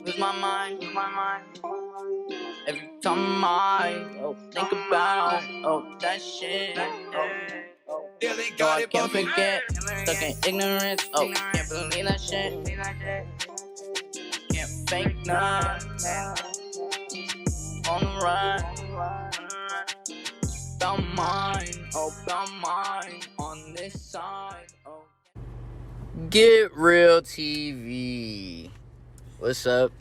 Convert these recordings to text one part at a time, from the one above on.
Lose my mind. Every time I think about that shit. Yeah, they No, got I it, can't but forget. Stuck in ignorance. Can't believe that shit. Can't fake none. On the run. Found mine on this side. Getreal TV. What's up?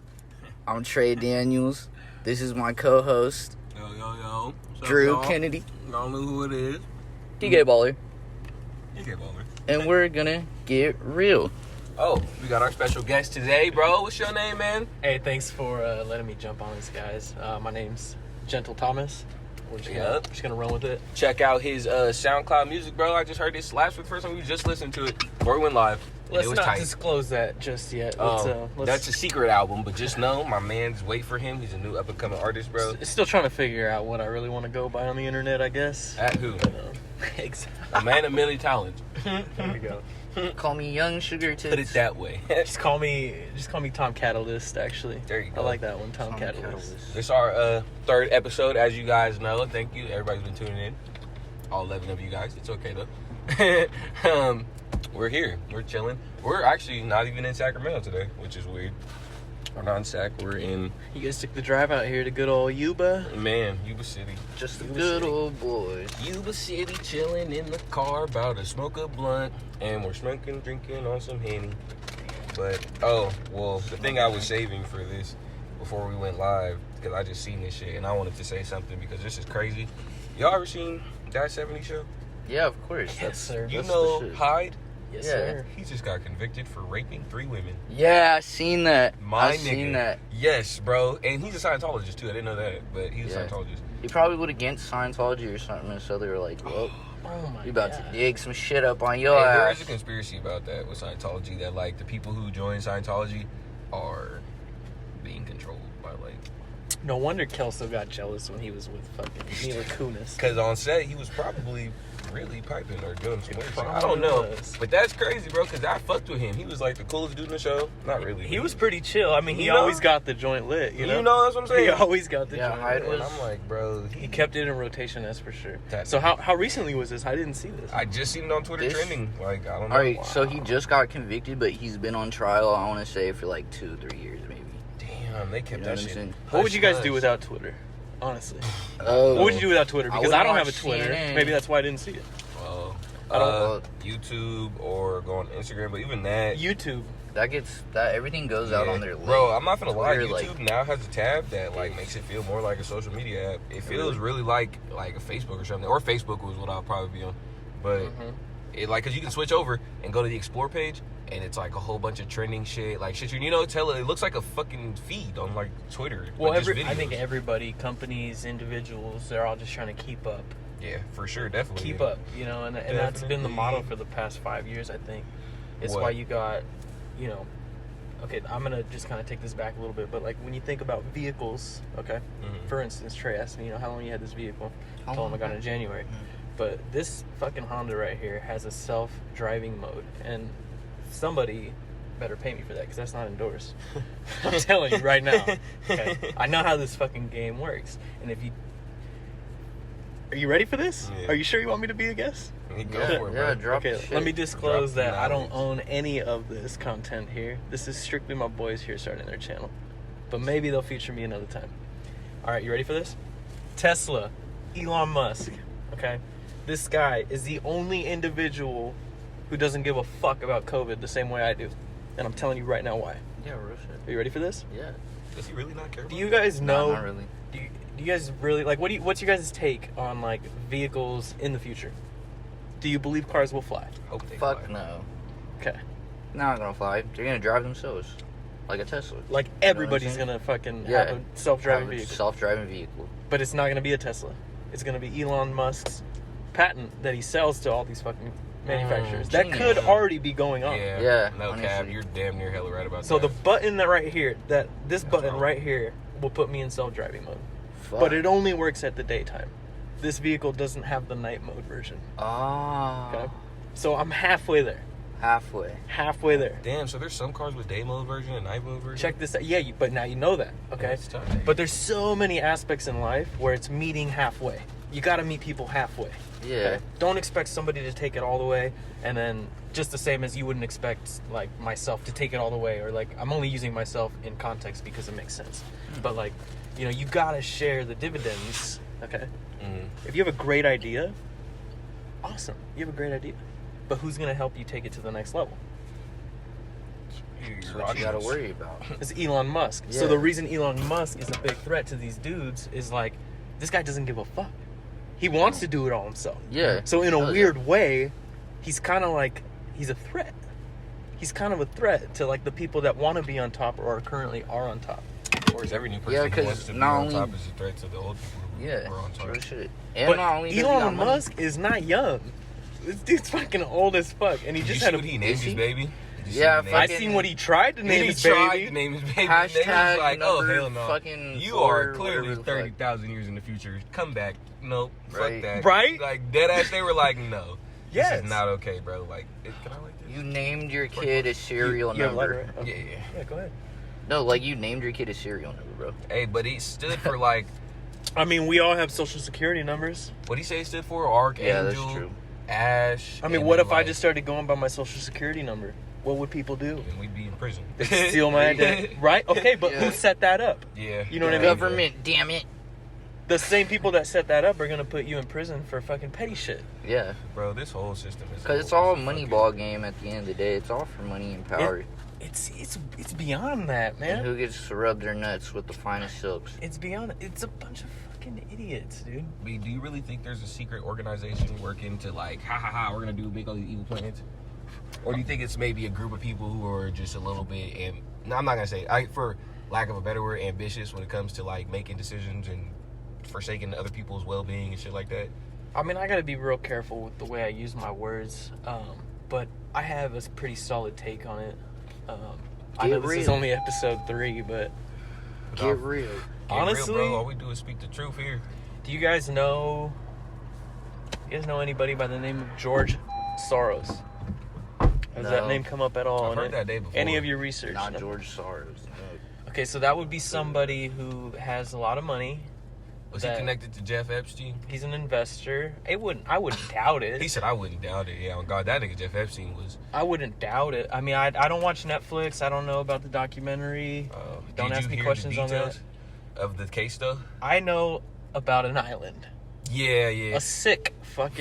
I'm Trey Daniels. This is my co-host, Yo. What's Drew up, y'all? Kennedy, Y'all know who it is. DK Baller, DK Baller. and we're gonna get real. Oh, we got our special guest today, bro. What's your name, man? Hey, thanks for letting me jump on this, guys. My name's Gentle Thomas. We're just gonna run with it. Check out his SoundCloud music, bro. I just heard it slaps for the first time. We just listened to it before we went live. Let's it was not tight. disclose that just yet. That's a secret album, but just know my man's wait for him. He's a new up and coming artist, bro. Still trying to figure out what I really want to go by on the internet, I guess. At who? Exactly. A man of many talents. There we go. Call me Young Sugar Tits. Put it that way. Just call me Tom Catalyst. Actually, There you go. I like that one, Tom Catalyst. It's our third episode, as you guys know. Thank you. Everybody's been tuning in. All 11 of you guys. It's okay, though. We're here. We're chilling. We're actually not even in Sacramento today, which is weird. We're not in Sac. We're in, You guys took the drive out here to good old Yuba. Yuba City. Just a Yuba good City. old boys. Yuba City, chilling in the car, about to smoke a blunt, and we're drinking on some Henny. But, the thing I was saving for this before we went live, because I just seen this shit, and I wanted to say something because this is crazy. Y'all ever seen That 70 Show? Yeah, of course. Yes, sir. You That's know the shit. Hyde? Yes, Yeah. sir. He just got convicted for raping 3 women. Yeah, I seen that. My I nigga. seen that. Yes, bro. And he's a Scientologist, too. I didn't know that, but he's a Yeah. Scientologist. He probably would against Scientology or something, so they were like, well, Oh my you about God. to dig some shit up on your Hey, there ass. is a conspiracy about that with Scientology, that, like, the people who join Scientology are being controlled by, like... No wonder Kelso got jealous when he was with fucking Mila Kunis. Because on set, he was probably really piping or doing some weird shit. I probably don't know. was. But that's crazy, bro, because I fucked with him. He was, like, the coolest dude in the show. Not really. He was pretty chill. I mean, he You know? always got the joint lit, you know? that's what I'm saying? He always got the Yeah, joint Hyde lit. And I'm like, bro... He kept it in rotation, that's for sure. That- So how recently was this? I didn't see this. I just seen it on Twitter This- trending. Like, I don't know. Alright, so he just got convicted, but he's been on trial, I want to say, for like 2-3 years, maybe. Damn, they kept You know that what I'm shit. saying? What would you guys hush, do hush. without Twitter? Honestly. Oh. What would you do without Twitter? Because wouldn't I don't have a watch Twitter. CNN. Maybe that's why I didn't see it. Well, I don't- YouTube or go on Instagram, but even that, YouTube. Everything goes out on their link. Bro, I'm not gonna lie. Twitter, YouTube now has a tab that like makes it feel more like a social media app. It feels really like a Facebook or something, or Facebook was what I'll probably be on. But it like, cause you can switch over and go to the explore page, and it's like a whole bunch of trending shit, like shit it looks like a fucking feed on like Twitter. Well, but just I think videos. everybody, companies, individuals, they're all just trying to keep up. Yeah, for sure, definitely. Keep up, you know, and that's been the Definitely. model for the past 5 years, I think. It's What? why you got, you know, okay, I'm going to just kind of take this back a little bit, but like when you think about vehicles, okay, for instance, Trey asked me, you know, how long you had this vehicle? I told him I got it in January. But this fucking Honda right here has a self-driving mode, and somebody better pay me for that because that's not endorsed. I'm telling you right now. Okay? I know how this fucking game works, and if you... Are you ready for this? Yeah. Are you sure you want me to be a guest? Go Yeah, for it, yeah, bro. drop the Okay, shit. let me disclose Drop that I don't knowledge. own any of this content here. This is strictly my boys here starting their channel. But maybe they'll feature me another time. All right, you ready for this? Tesla, Elon Musk, okay? This guy is the only individual who doesn't give a fuck about COVID the same way I do. And I'm telling you right now why. Yeah, real shit. Are you ready for this? Yeah. Does he really not care? Do you guys know... No, not really. Do you guys really like what's your guys' take on like vehicles in the future? Do you believe cars will fly? Hope they Fuck fly. no. Okay. Not gonna fly. They're gonna drive themselves. Like a Tesla. Like everybody's gonna fucking Yeah. have a self-driving Have a vehicle. Self-driving vehicle. But it's not gonna be a Tesla. It's gonna be Elon Musk's patent that he sells to all these fucking manufacturers. That genius. could already be going on. Yeah, Yeah, no cap. honestly. You're damn near hella right about So that. the button that right here, this button wrong. right here will put me in self-driving mode. Fuck. But it only works at the daytime. This vehicle doesn't have the night mode version. Ah. Okay. So I'm halfway there. Halfway there. Damn, so there's some cars with day mode version and night mode version? Check this out. Yeah, but now you know that, okay? That's tough. But there's so many aspects in life where it's meeting halfway. You got to meet people halfway. Yeah. Okay? Don't expect somebody to take it all the way, and then just the same as you wouldn't expect like myself to take it all the way, or like I'm only using myself in context because it makes sense. But like, you know, you got to share the dividends, okay? If you have a great idea, awesome. You have a great idea. But who's going to help you take it to the next level? That's what you got to worry about. It's Elon Musk. Yeah. So the reason Elon Musk is a big threat to these dudes is like, this guy doesn't give a fuck. He wants to do it all himself. Yeah. So in a weird way, he's kind of like, he's a threat. He's kind of a threat to like the people that want to be on top or currently are on top. Or is every new person who wants to be on top is a threat to the old people who are on top? Shit. But Elon Musk is not young. This dude's fucking old as fuck, and he just had what he named his baby. Yeah, I seen what he tried to name his baby. Hashtag like, oh hell no, fucking you are clearly 30,000 years in the future. Come back, no, right. Fuck that, right? Like dead ass, they were like, no, yes. This is not okay, bro. Like, can I like this? You named your kid a serial number. Okay. Yeah, go ahead. No, like you named your kid a serial number, bro. Hey, but he stood for like. I mean, we all have social security numbers. What he say he stood for? Archangel. Yeah, that's true. Ash. I mean, what if I just started going by my social security number? What would people do? Then we'd be in prison. Steal my identity, right? Okay, but who set that up? Yeah. You know what I mean? Government, damn it. The same people that set that up are gonna put you in prison for fucking petty shit. Yeah. Bro, this whole system is. Because it's all a money ball game at the end of the day. It's all for money and power. It's beyond that, man. And who gets to rub their nuts with the finest silks? It's beyond. It's a bunch of fucking idiots, dude. But do you really think there's a secret organization working to like, we're gonna make all these evil plans? Or do you think it's maybe a group of people who are just a little bit, and no, I'm not gonna say, for lack of a better word, ambitious when it comes to like making decisions and forsaking other people's well-being and shit like that? I mean, I gotta be real careful with the way I use my words, but I have a pretty solid take on it. I know this is only episode 3, but get real. Honestly, bro, all we do is speak the truth here. Do you guys know? Anybody by the name of George Soros? Has that name come up at all? I've heard that name before. Any of your research? Not George Soros. Okay, so that would be somebody who has a lot of money. Was he connected to Jeff Epstein? He's an investor. I wouldn't doubt it. He said I wouldn't doubt it. Yeah, on God, that nigga Jeff Epstein was. I wouldn't doubt it. I mean, I don't watch Netflix. I don't know about the documentary. Don't ask me questions on that. Of the case though? I know about an island. Yeah. A sick fuck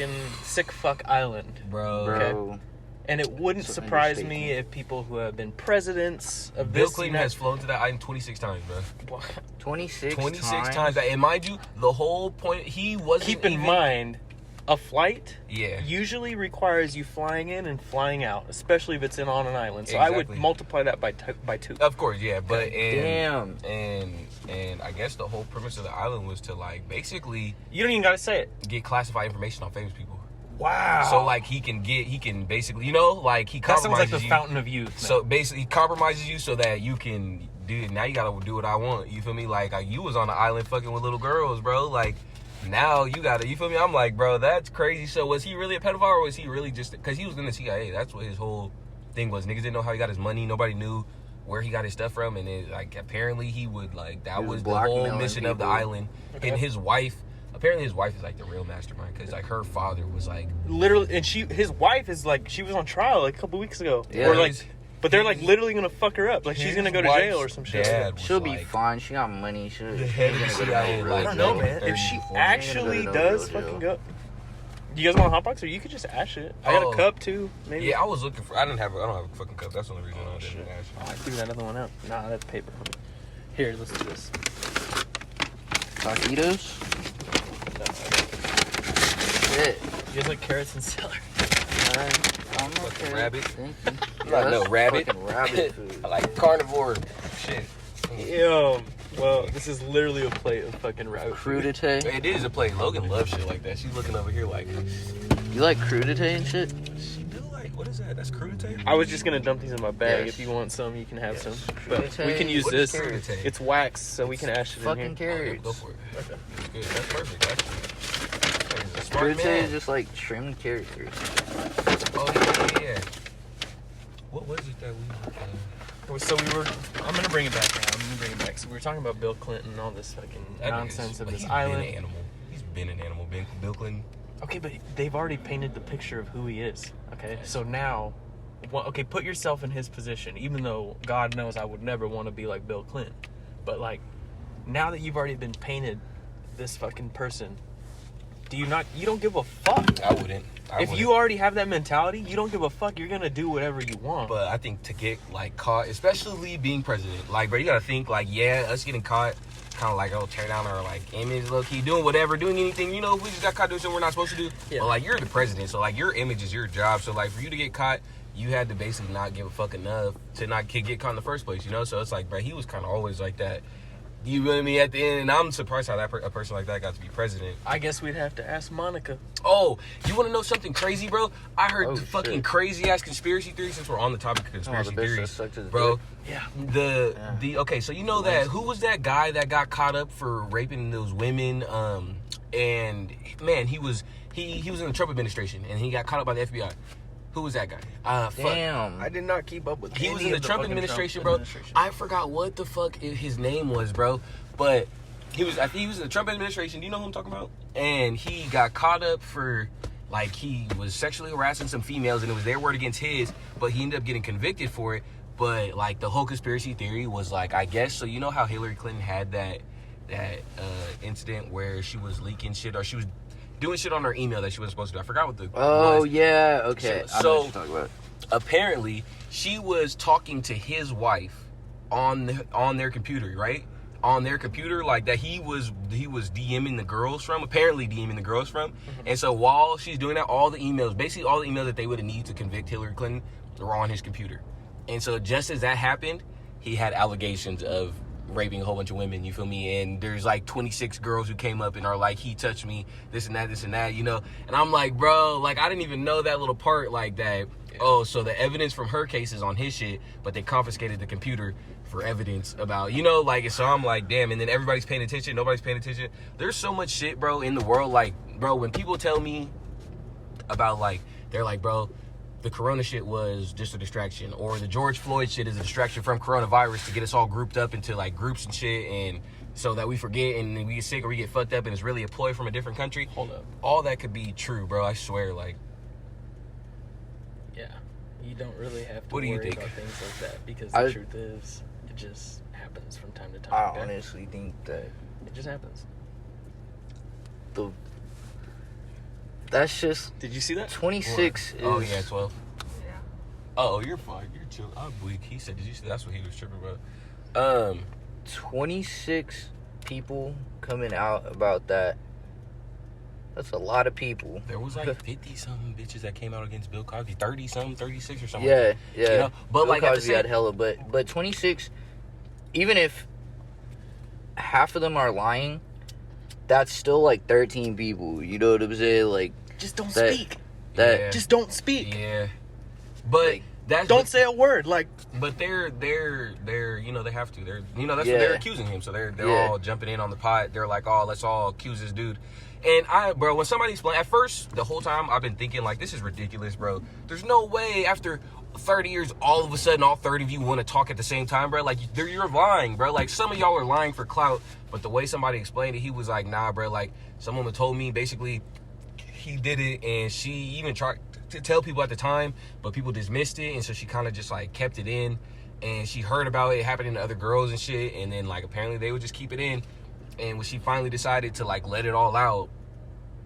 island. Bro. Okay? And it wouldn't surprise me if people who have been presidents of Bill Clinton has flown to that island 26 times, bro. 26 times. And mind you, the whole point, he wasn't. Keep in mind, a flight Yeah. usually requires you flying in and flying out, especially if it's on an island. So Exactly. I would multiply that by 2. Of course, yeah, but Damn. And I guess the whole premise of the island was to like basically You don't even gotta say it. get classified information on famous people. Wow. So like he can basically, like he that sounds like compromises the you. fountain of youth. So basically, he compromises you so that you can do it. Now you gotta do what I want. You feel me? Like you was on the island fucking with little girls, bro. Like now you gotta. You feel me? I'm like, bro, that's crazy. So was he really a pedophile, or was he really just because he was in the CIA? That's what his whole thing was. Niggas didn't know how he got his money. Nobody knew where he got his stuff from, and it, like apparently he would like that was the whole mission of the island. Okay. And his wife. Apparently his wife is like the real mastermind because like her father was like literally, and his wife is like, she was on trial like a couple weeks ago. Yeah. Or like, but they're like literally gonna fuck her up. Like she's gonna go to jail or some shit. She'll be fine. She got money. She's the head of the CIA. I don't know, man. If she actually does fucking go. Do you guys want a hot box, or you could just ash it? I got a cup too, maybe. Yeah, I was looking for. I don't have a fucking cup. That's the only reason I didn't ash it. I threw that other one out. Nah, that's paper. Here, let's do this. Taquitos? Shit. You guys like carrots and celery? I'm okay. Fucking rabbit. Thank you. Like no rabbit. Fucking rabbit food. I like carnivore shit. Ew. Well, this is literally a plate of fucking rabbit food. Crudité? It is a plate. Logan loves shit like that. She's looking over here like. You like crudité and shit? She do like. What is that? That's crudité? I was just gonna dump these in my bag. Yes. If you want some, you can have some. Crudité. But we can use What this. is crudité? It's wax, so we can ash it in Fucking here. carrots. Go for it. Okay. That's good. That's perfect. Actually. Smart Crudité man. is just like trimmed carrots. Oh yeah. What was it that we? So we were. I'm gonna bring it back now. So we were talking about Bill Clinton and all this fucking nonsense of this island. Been an animal. He's been an animal. Bill Clinton. Okay, but they've already painted the picture of who he is. Okay, so now, put yourself in his position. Even though God knows I would never want to be like Bill Clinton, but like, now that you've already been painted this fucking person, you don't give a fuck. I wouldn't. If you already have that mentality, you don't give a fuck. You're gonna do whatever you want. But I think to get like caught, especially being president, like, bro, you gotta think like, yeah, us getting caught, kind of like, oh, tear down our like image, low key, doing anything. You know, if we just got caught doing something we're not supposed to do. Yeah. But like, you're the president, so like, your image is your job. So like, for you to get caught, you had to basically not give a fuck enough to not get caught in the first place. You know, so it's like, bro, he was kind of always like that. You know what I mean? At the end, and I'm surprised how a person like that got to be president. I guess we'd have to ask Monica. Oh, you want to know something crazy, bro? I heard fucking crazy ass conspiracy theories. Since we're on the topic of conspiracy theories, bro. Yeah. Okay, so you know that who was that guy that got caught up for raping those women? And man, he was in the Trump administration, and he got caught up by the FBI. Who was that guy? Damn. I did not keep up with He was in the Trump administration, bro. I forgot what the fuck his name was, bro. But I think he was in the Trump administration. Do you know who I'm talking about? And he got caught up for, like, he was sexually harassing some females, and it was their word against his, but he ended up getting convicted for it. But, like, the whole conspiracy theory was, like, I guess, so you know how Hillary Clinton had that incident where she was leaking shit, or she was doing shit on her email that she wasn't supposed to do. I forgot what the was. Yeah, okay. So apparently she was talking to his wife on their computer, right? On their computer, like that he was DMing the girls from, apparently DMing the girls from. Mm-hmm. And so while she's doing that, basically all the emails that they would have needed to convict Hillary Clinton were on his computer. And so just as that happened, he had allegations of raping a whole bunch of women, you feel me? And there's like 26 girls who came up and are like, he touched me, this and that, you know? And I'm like, bro, like, I didn't even know that little part like that. Oh, so the evidence from her case is on his shit, but they confiscated the computer for evidence about, you know, like, so I'm like, damn. And then everybody's paying attention, nobody's paying attention. There's so much shit, bro, in the world. Like, bro, when people tell me about, like, they're like, bro, the corona shit was just a distraction, or the George Floyd shit is a distraction from coronavirus to get us all grouped up into like groups and shit, and so that we forget and we get sick or we get fucked up and it's really a ploy from a different country. Hold up. All that could be true, bro. I swear, like. Yeah. You don't really have to worry about things like that, because the truth is, it just happens from time to time. I honestly think that it just happens. That's just. Did you see that? 26 is. Oh yeah, 12. Yeah. Oh, you're fine. You're chill. I'm weak. He said, did you see? That's what he was tripping about. 26 people coming out about that. That's a lot of people. There was like 50-something bitches that came out against Bill Cosby. 30-something, 36 or something. Yeah, yeah. You know? But Bill like Cosby had hella, but 26. Even if half of them are lying, that's still like 13 people. You know what I'm saying? Like, just don't speak. Yeah. Just don't speak. Yeah. But like, don't say a word. Like, but they're you know, they have to. They're, you know, that's what they're accusing him. So they're all jumping in on the pot. They're like, oh, let's all accuse this dude. And bro, when somebody explained, at first, the whole time I've been thinking like, this is ridiculous, bro. There's no way after 30 years, all of a sudden, all 30 of you want to talk at the same time, bro. Like, you're lying, bro. Like, some of y'all are lying for clout. But the way somebody explained it, he was like, nah, bro. Like, some woman told me basically he did it, and she even tried to tell people at the time, but people dismissed it, and so she kind of just like kept it in. And she heard about it happening to other girls and shit, and then like apparently they would just keep it in. And when she finally decided to like let it all out,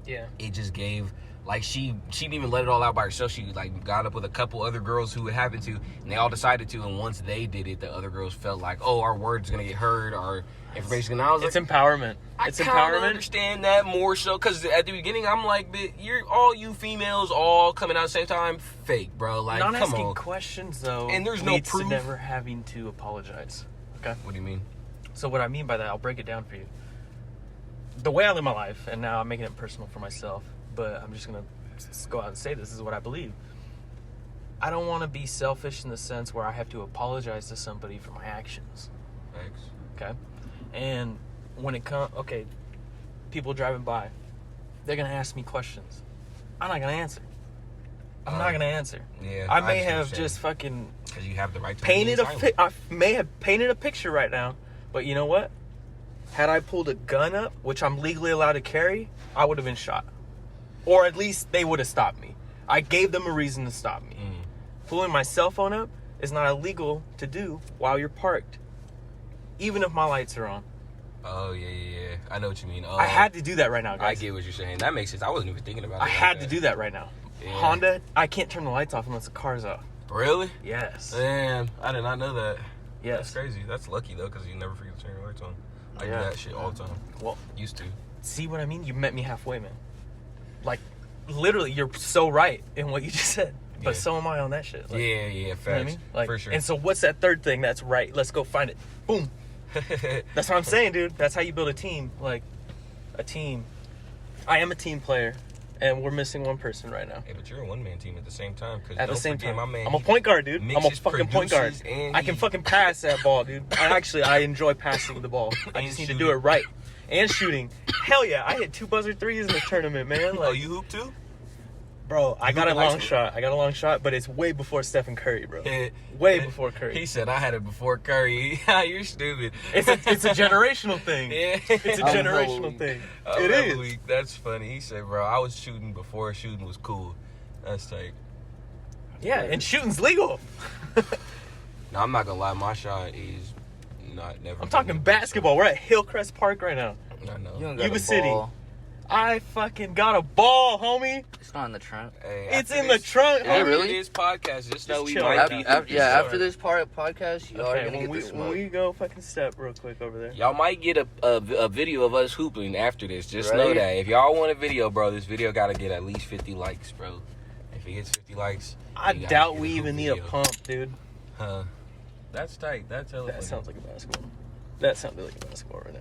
it just gave, like, she didn't even let it all out by herself. She like got up with a couple other girls who it happened to, and they all decided to. And once they did it, the other girls felt like, oh, our word's gonna get heard, our information. And I was it's like, empowerment. It's empowerment. I understand that more so, because at the beginning I'm like, you're all you females all coming out at the same time, fake, bro. Like, not come asking on. questions though, and there's no proof. To never having to apologize. Okay. What do you mean? So what I mean by that, I'll break it down for you. The way I live my life, and now I'm making it personal for myself, but I'm just going to go out and say this is what I believe. I don't want to be selfish in the sense where I have to apologize to somebody for my actions. Thanks. Okay? And when it comes, people driving by, they're going to ask me questions. I'm not going to answer. I'm not gonna answer. Yeah, I may understand what have you're just fucking because you have the right to painted remain silent. I may have painted a picture right now, but you know what? Had I pulled a gun up, which I'm legally allowed to carry, I would have been shot, or at least they would have stopped me. I gave them a reason to stop me. Pulling my cell phone up is not illegal to do while you're parked, even if my lights are on. Oh, yeah. I know what you mean. I had to do that right now, guys. I get what you're saying. That makes sense. I wasn't even thinking about it. I had to do that right now. Yeah. Honda, I can't turn the lights off unless the car's off. Really? Yes. Damn, I did not know that. Yes. That's crazy. That's lucky, though, because you never forget to turn your lights on. I do Yeah. that shit all the time. Well, Used to. see what I mean? You met me halfway, man. Like, literally, you're so right in what you just said. But Yeah. so am I on that shit. Like, Yeah, you know facts. what I mean? Like, For sure. And so what's that third thing that's right? Let's go find it. Boom. That's what I'm saying, dude. That's how you build a team. Like, a team. I am a team player, and we're missing one person right now. Hey, but you're a one-man team at the same time. At the same time. My man, I'm a point guard, dude. I'm a mixes, fucking point guard. produces, and I can fucking pass that ball, dude. I enjoy passing the ball. I And just need to shooting. do it right. And shooting. Hell yeah, I hit 2 buzzer threes in the tournament, man. Like, Oh, you hoop too? bro, I You got a hoop in high long school? shot. I got a long shot, but it's way before Stephen Curry, bro. Yeah. Way before Curry. He said I had it before Curry. You're stupid. It's a generational thing. Yeah. It's a I'm generational holy. thing. I'm It hella is. weak. That's funny. He said, bro, I was shooting before shooting was cool. That's tight. Yeah, and shooting's legal. Now, I'm not going to lie. My shot is never. I'm talking basketball. We're at Hillcrest Park right now. I know. You don't got Yuba a City. ball. I fucking got a ball, homie. It's not in the trunk. Hey, It's after in the this- trunk, after homie. really? This podcast, just know we chill might out. be After this podcast, you are Okay, gonna when get we, the when smoke. we go fucking step real quick over there. Y'all might get a video of us hooping after this. Just know Right. that. If y'all want a video, bro, this video got to get at least 50 likes, bro. If it gets 50 likes, I you gotta doubt get we hoop even need a video. pump, dude. Huh. That's tight. That's hella That funny. sounds like a basketball. That sounded like a basketball right now.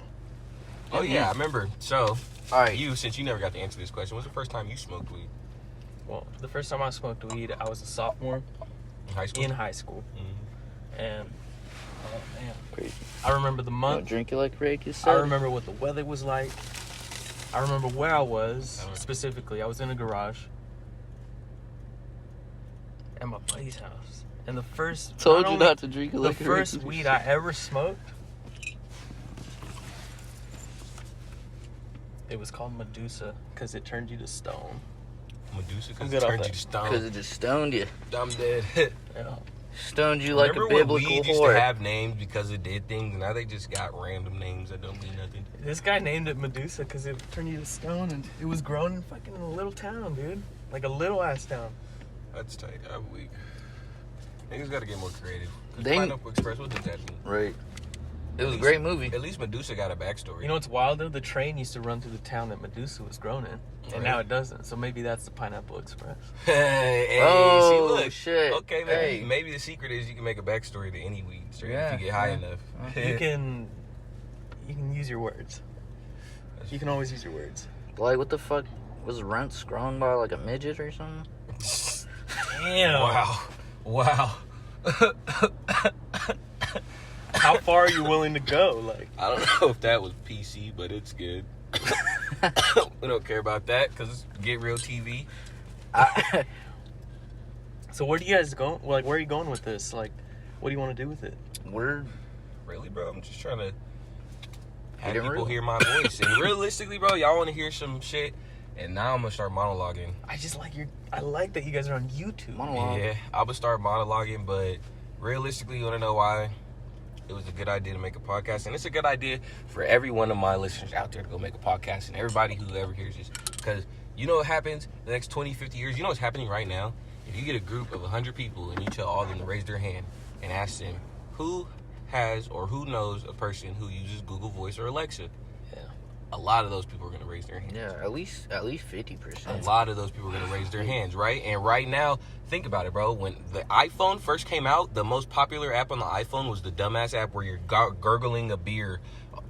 Oh, yeah, I remember. So, All right, since you never got to answer this question, when's the first time you smoked weed? Well, the first time I smoked weed, I was a sophomore In high school? in high school. Mhm. And, oh man, crazy. I remember the Don't month. drink it like Rick. You said. I remember what the weather was like. I remember where I was, Alright. specifically. I was in a garage at my buddy's house. And the first... Told not you only- not to drink it The like first Rick. weed I ever smoked, it was called Medusa because it turned you to stone. Medusa, I'm because good it off turned that. you to stone. Because it just stoned you. I'm dead. Yeah. Stoned you like Remember a biblical when weed used whore. to have names because it did things, and now they just got random names that don't mean nothing. This guy named it Medusa because it turned you to stone, and it was grown in fucking a little town, dude. Like a little ass town. That's tight. I'm weak. Niggas gotta get more creative. 'Cause They- Pineapple Express, what does that mean? Right. It was a least- great movie. At least Medusa got a backstory. You know what's wild though? The train used to run through the town that Medusa was grown in, and Right. now it doesn't. So maybe that's the Pineapple Express. Hey, Oh, see, look. shit. Okay, Hey. maybe the secret is you can make a backstory to any weed straight Yeah, if you get high yeah. enough. You can use your words. You can always use your words. Like, what the fuck? Was Rents grown by like a midget or something? Damn. Wow. How far are you willing to go? Like, I don't know if that was PC, but it's good. We don't care about that because it's Getreal TV. so where do you guys go? Like, where are you going with this? Like, what do you want to do with it? We're Really, bro? I'm just trying to have Get it people real. hear my voice. And realistically, bro, y'all want to hear some shit. And now I'm going to start monologuing. I like that you guys are on YouTube. monologue. Yeah, I'm going to start monologuing. But realistically, you want to know why it was a good idea to make a podcast? And it's a good idea for every one of my listeners out there to go make a podcast. And everybody who ever hears this. Because you know what happens the next 20, 50 years? You know what's happening right now? If you get a group of 100 people and you tell all of them to raise their hand and ask them who has or who knows a person who uses Google Voice or Alexa, Yeah. a lot of those people are going to raise their hand. Yeah, at least 50%. A lot of those people are going to raise their hands, right? And right now, think about it, bro. When the iPhone first came out, the most popular app on the iPhone was the dumbass app where you're gurgling a beer.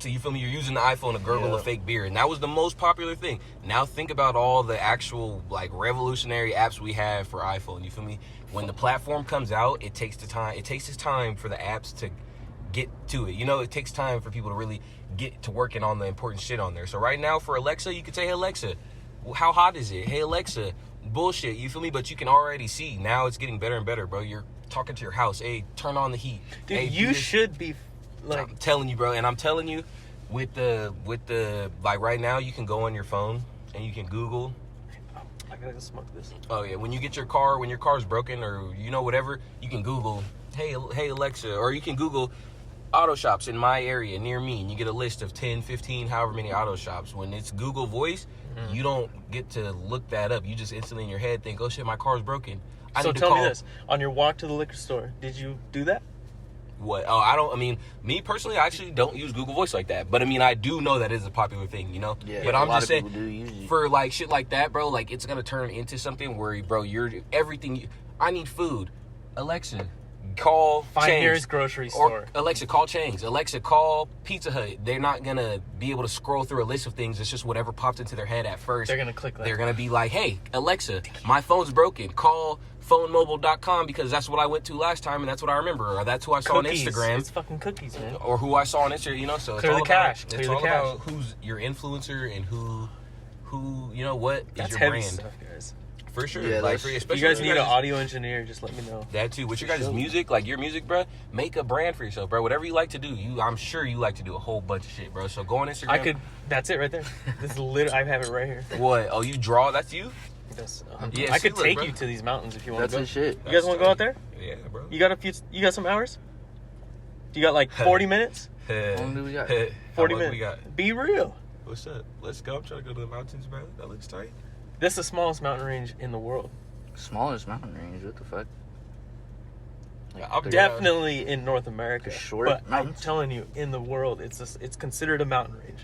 So you feel me? You're using the iPhone to gurgle a fake beer. And that was the most popular thing. Now think about all the actual, like, revolutionary apps we have for iPhone. You feel me? When the platform comes out, it takes its time for the apps to get to it. You know, it takes time for people to really get to working on the important shit on there. So right now for Alexa, you could say, hey, Alexa, how hot is it? Hey, Alexa, bullshit. You feel me? But you can already see now it's getting better and better, bro. You're talking to your house. Hey, turn on the heat. Dude, hey, you should be like. I'm telling you, bro, and I'm telling you, with the like right now, you can go on your phone and you can Google. Oh, I gotta go smoke this. Oh yeah, when your car's broken or whatever, you can Google, hey Alexa, or you can Google auto shops in my area near me, and you get a list of 10, 15, however many auto shops. When it's Google Voice, you don't get to look that up. You just instantly in your head think, oh shit, my car's broken. So tell me this, on your walk to the liquor store, did you do that? What? Oh, I mean, me personally, I actually don't use Google Voice like that. But I mean, I do know that is a popular thing, you know? Yeah, but I'm just saying, do for like shit like that, bro, like it's gonna turn into something where, bro, you're everything. I need food. Alexa, call Find Chains. nearest grocery store. Or Alexa, call Chains. Alexa, call Pizza Hut. They're not gonna be able to scroll through a list of things. It's just whatever popped into their head at first. They're gonna click that. They're gonna be like, hey, Alexa, my phone's broken. Call phonemobile.com because that's what I went to last time and that's what I remember, or that's who I saw Cookies. on Instagram. It's fucking cookies, man. Or who I saw on Instagram, you know. So Clear it's all the cash. About, Clear it's the all cash. about who's your influencer and who you know what is That's your heavy brand. stuff, guys. For sure. Yeah, like that's- for, If especially you guys with need an audio engineer, just let me know. that too. With your guys' sure. music, like your music, bro, make a brand for yourself, bro. Whatever you like to do, I'm sure you like to do a whole bunch of shit, bro. So go on Instagram. I could. That's it right there. This is literally. I have it right here. What? Oh, you draw? That's you? That's, Yeah, I see, could look, take bro. you to these mountains if you want That's to go. his shit. You guys want to go out there? Yeah, bro. You got a few. You got some hours? You got like 40 minutes? How long do we got? 40 How long minutes. we got? Be real. What's up? Let's go. I'm trying to go to the mountains, bro. That looks tight. This is the smallest mountain range in the world. Smallest mountain range. What the fuck? I'm Definitely in North America. Short but I'm mountains? telling you, in the world, it's considered a mountain range.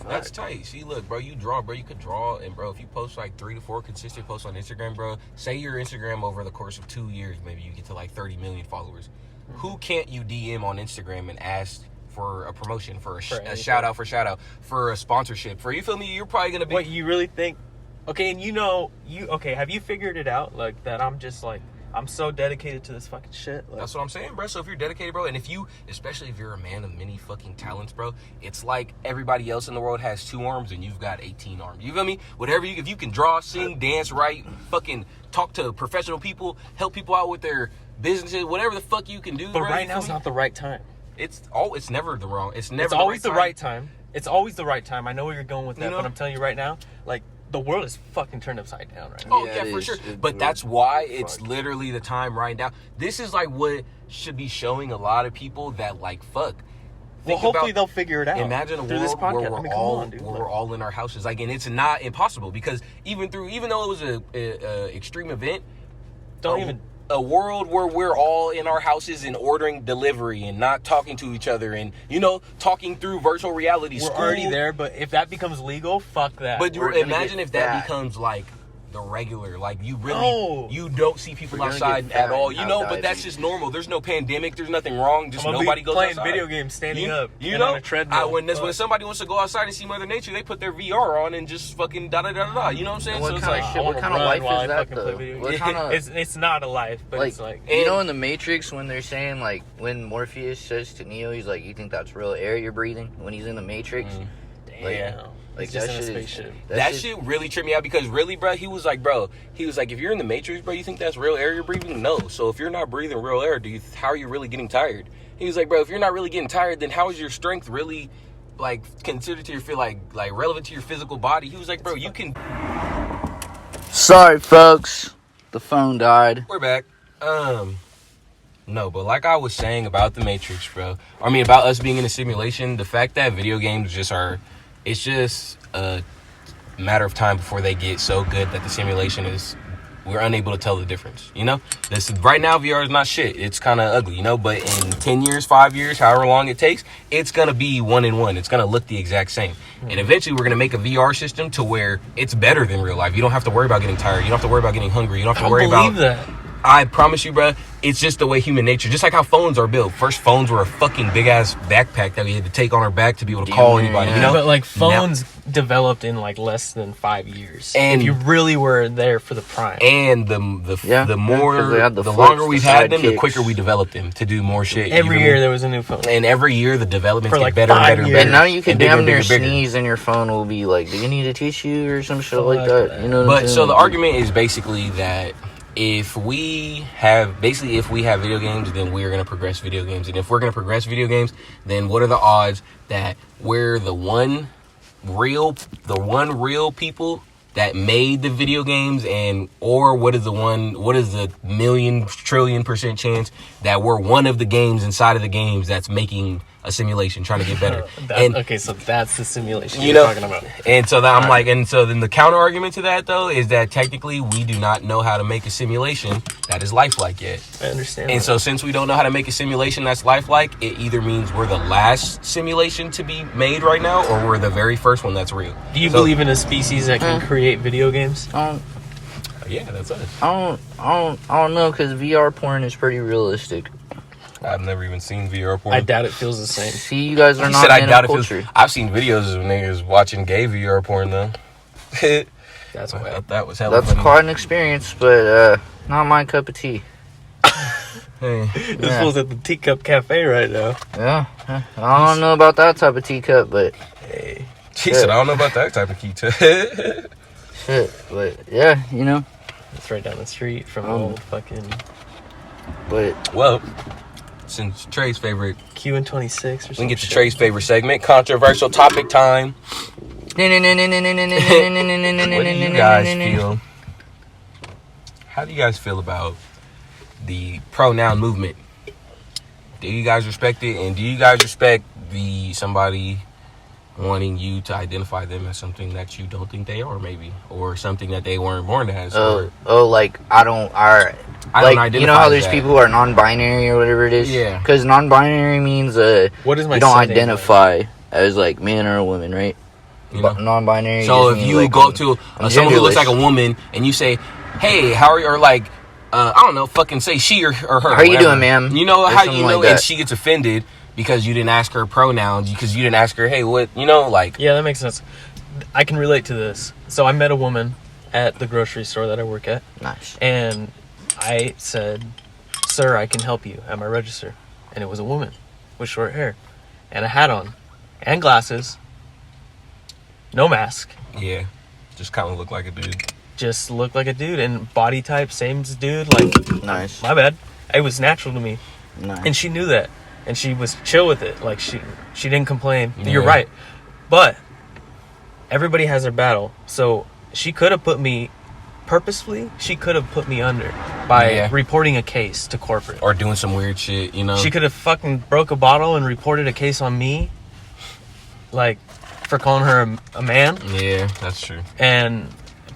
That's tight. See, look, bro, you draw, bro. You could draw, and bro, if you post like 3 to 4 consistent posts on Instagram, bro, say your Instagram over the course of 2 years, maybe you get to like 30 million followers. Who can't you DM on Instagram and ask for a promotion, for a shout out, for a sponsorship, for, you feel me? You're probably gonna be. What, you really think? Okay, and have you figured it out? Like, that I'm just like, I'm so dedicated to this fucking shit. Like, That's what I'm saying, bro. So if you're dedicated, bro, and especially if you're a man of many fucking talents, bro, it's like everybody else in the world has 2 arms and you've got 18 arms. You feel me? If you can draw, sing, dance, write, fucking talk to professional people, help people out with their businesses, whatever the fuck you can do, but bro, right now is not the right time. It's never the wrong. It's never. It's always the right time. It's always the right time. I know where you're going with that, but I'm telling you right now, like, the world is fucking turned upside down right now. Oh yeah, for sure. But that's why it's literally the time right now. This is like what should be showing a lot of people that, like, fuck. Well, hopefully they'll figure it out. Imagine a through this world podcast. where we're all in our houses, like, and it's not impossible because even though it was a extreme event, a world where we're all in our houses and ordering delivery and not talking to each other and, talking through virtual reality. We're already there, but if that becomes legal, fuck that. But imagine if that becomes like the regular, like you don't see people outside at all, but that's just normal. There's no pandemic, there's nothing wrong, just nobody goes playing outside. video games standing up, on a treadmill. When somebody wants to go outside and see Mother Nature, they put their VR on and just fucking da da da da. You know what I'm saying? What kind of shit? What kind of life is that though? What kind of? It's not a life, but it's like, in the Matrix when they're saying, like, when Morpheus says to Neo, he's like, "You think that's real air you're breathing?" When he's in the Matrix, damn. Like, just that in a shit spaceship. That shit really tripped me out because really, bro, he was like, if you're in the Matrix, bro, you think that's real air you're breathing? No. So if you're not breathing real air, how are you really getting tired? He was like, bro, if you're not really getting tired, then how is your strength really, like, considered to feel like relevant to your physical body? He was like, bro, you can. Sorry, folks. The phone died. We're back. No, but like I was saying about the Matrix, bro. I mean, about us being in a simulation, the fact that video games it's just a matter of time before they get so good that the simulation we're unable to tell the difference, right now VR is not shit. It's kind of ugly, but in 10 years, 5 years, however long it takes, it's going to be 1 in 1. It's going to look the exact same. And eventually we're going to make a VR system to where it's better than real life. You don't have to worry about getting tired. You don't have to worry about getting hungry. You don't have to worry about that. I promise you, bro, it's just the way human nature. Just like how phones are built. First, phones were a fucking big ass backpack that we had to take on our back to be able to call anybody. Yeah. You know, but like phones developed in like less than 5 years, And- if you really were there for the prime. and the longer we've had them, the quicker we developed them to do more shit. Every year there was a new phone. and every year the developments For get like better and 5 better and years. better. And now you can and bigger, damn near bigger, bigger. sneeze and your phone will be like, do you need a tissue or some shit Something like like that? that. You know what But I'm so saying? the argument is basically that if we have video games, then we're going to progress video games. And if we're going to progress video games, then what are the odds that we're the one real people that made the video games, and or what is the million trillion % chance that we're one of the games inside of the games that's making a simulation trying to get better? Okay, so that's the simulation You you're know, talking about. and so that I'm like, and so then the counter argument to that though is that technically we do not know how to make a simulation that is lifelike yet. I understand. And that. so since we don't know how to make a simulation that's lifelike, it either means we're the last simulation to be made right now, or we're the very first one that's real. Do you believe in a species that can create video games? Yeah, that's us. I don't know, because VR porn is pretty realistic. I've never even seen VR porn. I doubt it feels the same. See, you guys are He not said I men doubt of it feels. culture. I've seen videos of niggas watching gay VR porn though. That's I why. thought that was hella That's funny. quite an experience, but not my cup of tea. Hey. This fool's at the Teacup Cafe right now. Yeah, I don't know about that type of teacup, but Hey. She said, I don't know about that type of key too. shit. But yeah, you know. It's right down the street from old fucking But Well, since Trey's favorite, Q and 26 or we something. can get to Trey's favorite segment, controversial topic time. What do you guys feel? How do you guys feel about the pronoun movement? Do you guys respect it? And do you guys respect somebody wanting you to identify them as something that you don't think they are, maybe, or something that they weren't born as? like I don't identify you know how as there's that. people who are non-binary or whatever it is. Yeah. Because non-binary means What is my you don't Sunday identify as like man or a woman, right? You know? Non-binary. So just if means, you like, go up to I'm someone who looks like genderless. a woman and you say, "Hey, how are you?" or like, I don't know, fucking say she or her. How you whatever. doing, ma'am? You know Or how something you know, like and that. she gets offended because you didn't ask her pronouns, because you didn't ask her, "Hey, what?" You know, like. Yeah, that makes sense. I can relate to this. So I met a woman at the grocery store that I work at, Nice. and I said, "Sir, I can help you at my register." And it was a woman with short hair and a hat on and glasses, no mask, Yeah, just kind of look like a dude. just looked like a dude, and body type same as dude. Like, Nice. my bad. It was natural to me, Nice. and she knew that, and she was chill with it. Like she didn't complain. Yeah. You're right, but everybody has their battle. So she could have put me purposefully. She could have put me under by Yeah. reporting a case to corporate. Or doing some weird shit, you know. She could have fucking broke a bottle and reported a case on me, like for calling her a man. Yeah, that's true. And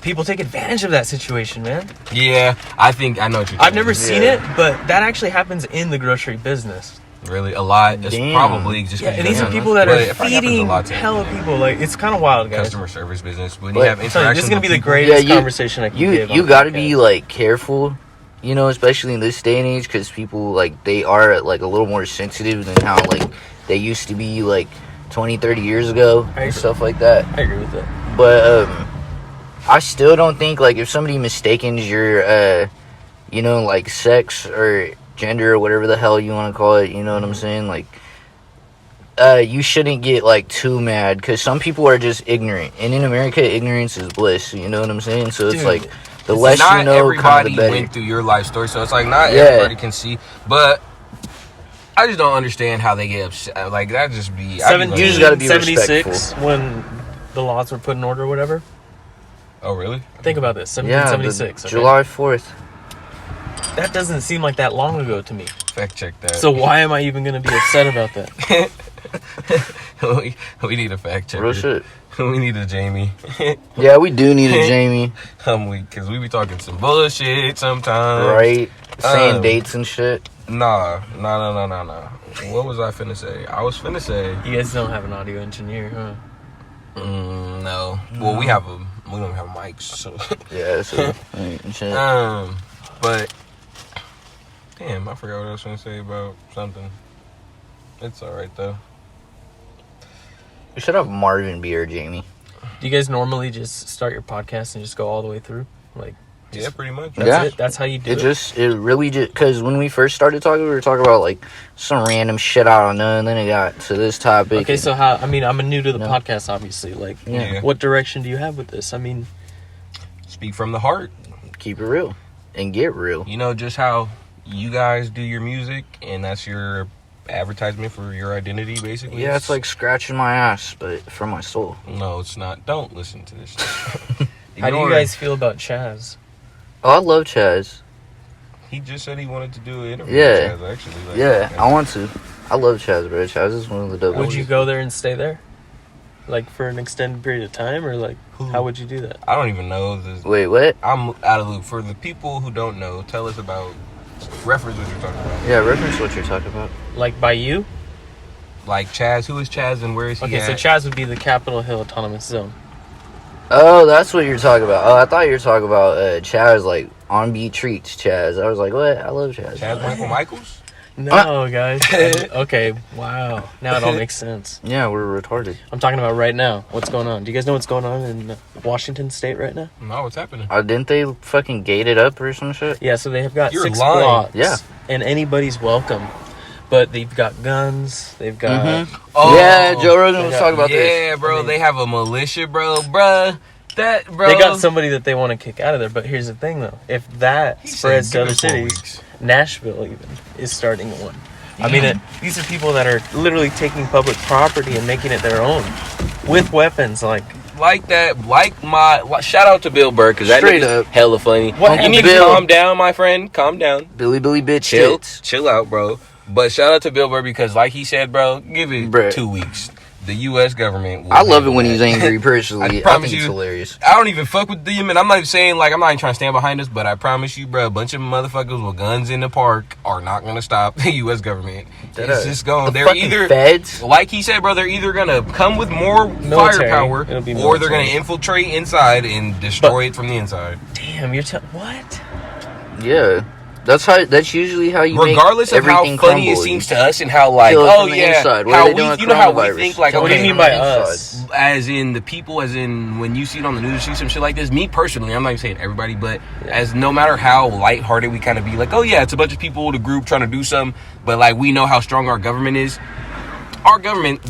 people take advantage of that situation, man. Yeah, I think I know what you're. I've never saying. seen it, but that actually happens in the grocery business. Really a lot. It's Damn. probably just. Yeah, 'cause and you these are don't- people that but are it probably happens a feeding lot to hella everybody. people. Like, it's kind of wild, guys. Customer service business. When But- you have I'm telling you, interaction, this is gonna be the with people- greatest Yeah, conversation I can give. You on got to the be podcast. like careful, you know, especially in this day and age, because people like they are like a little more sensitive than how like they used to be like 20, 30 years ago I and agree. stuff like that. I agree with that. But I still don't think like if somebody mistakens your you know, like sex or gender or whatever the hell you want to call it, you know what I'm saying, like you shouldn't get like too mad, because some people are just ignorant, and in America ignorance is bliss, you know what I'm saying. So it's Dude, like the it's less not you know, kind of everybody the better. went through your life story, so it's like not Yeah. everybody can see. But I just don't understand how they get upset. Like that just be. I'd be like, You just gotta be 76 when the laws were put in order or whatever. oh really? Think about this. Yeah, 1776. okay? July 4th. That doesn't seem like that long ago to me. Fact check that. So why am I even going to be upset about that? we need a fact checker. Real shit. We need a Jamie. Yeah, we do need a Jamie, I'm weak because we be talking some bullshit sometimes. right? Saying Um, dates and shit. Nah. What was I finna say? I was finna say. You guys don't have an audio engineer, huh? No. Well, we don't have mics, so. Yeah, so and shit. But Damn, I forgot what I was going to say about something. It's all right, though. We should have Marvin be our Jamie. Do you guys normally just start your podcast and just go all the way through? Like, Yeah, pretty much. that's it? That's how you do it? It really just, because when we first started talking, we were talking about, like, some random shit I don't know, and then it got to this topic. Okay, so how, I mean, I'm new to the podcast, obviously. Like, Yeah. what direction do you have with this? I mean, Speak from the heart. Keep it real. And get real. You know, just how you guys do your music, and that's your advertisement for your identity, basically. Yeah, it's like scratching my ass, but from my soul. No, it's not. Don't listen to this. how do you guys feel about Chaz? Oh, I love Chaz. He just said he wanted to do an interview Yeah. with Chaz, actually. Like, Yeah, I want to. I love Chaz, bro. Chaz is one of the dope. Would you go there and stay there? Like, for an extended period of time? Or, like, how would you do that? I don't even know this. Wait, what? I'm out of the loop. For the people who don't know, tell us about, reference what you're talking about. Yeah, reference what you're talking about. Like, by you? Like Chaz, who is Chaz and where is he Okay, at? so Chaz would be the Capitol Hill Autonomous Zone. Oh, that's what you're talking about. Oh, I thought you were talking about Chaz, like, on beat treats Chaz. I was like, what? I love Chaz. Chaz Michael Michaels? No, guys. Okay, wow. Now it all makes sense. Yeah, we're retarded. I'm talking about right now. What's going on? Do you guys know what's going on in Washington State right now? No, what's happening? Didn't they fucking gate it up or some shit? Yeah, so they have got You're 6 lying. blocks. Yeah. And anybody's welcome. But they've got guns. They've got... Oh, Yeah, Joe Rogan was talking about this. Yeah, bro, they have a militia, bro. Bruh. That, bro. They got somebody that they want to kick out of there. But here's the thing, though. If that He spreads said, to "Give other it 4 cities, weeks." Nashville even is starting one. I mean, these are people that are literally taking public property and making it their own with weapons. Like that, shout out to Bill Burr, because that Straight nigga's up. hella funny. What You need to Bill? calm down, my friend. Calm down. Billy bitch Chill. tits. Chill out, bro. But shout out to Bill Burr, because like he said, bro, give it Bruh. 2 weeks. The U.S. government will I love it handle when that. he's angry, personally. I promise think it's you. hilarious. I don't even fuck with them, and I'm not even saying, like, I'm not even trying to stand behind this, but I promise you, bro, a bunch of motherfuckers with guns in the park are not going to stop the U.S. government. It's just going. The They're fucking either, feds. like he said, bro, they're either going to come with more Military. firepower, It'll be or they're military. going to infiltrate inside and destroy it from the inside. damn, what? Yeah. That's usually how you Regardless make of how funny everything crumble. it seems to us, and how, like, Kill it oh from the yeah, inside. What are how they doing with you know how we coronavirus? think, like, Kill What do it you okay, mean from by the us? inside. as in the people, as in when you see it on the news, you see some shit like this. Me personally, I'm not even saying everybody, but as no matter how lighthearted we kind of be, like, oh yeah, it's a bunch of people, the group trying to do something, but like we know how strong our government is. Our government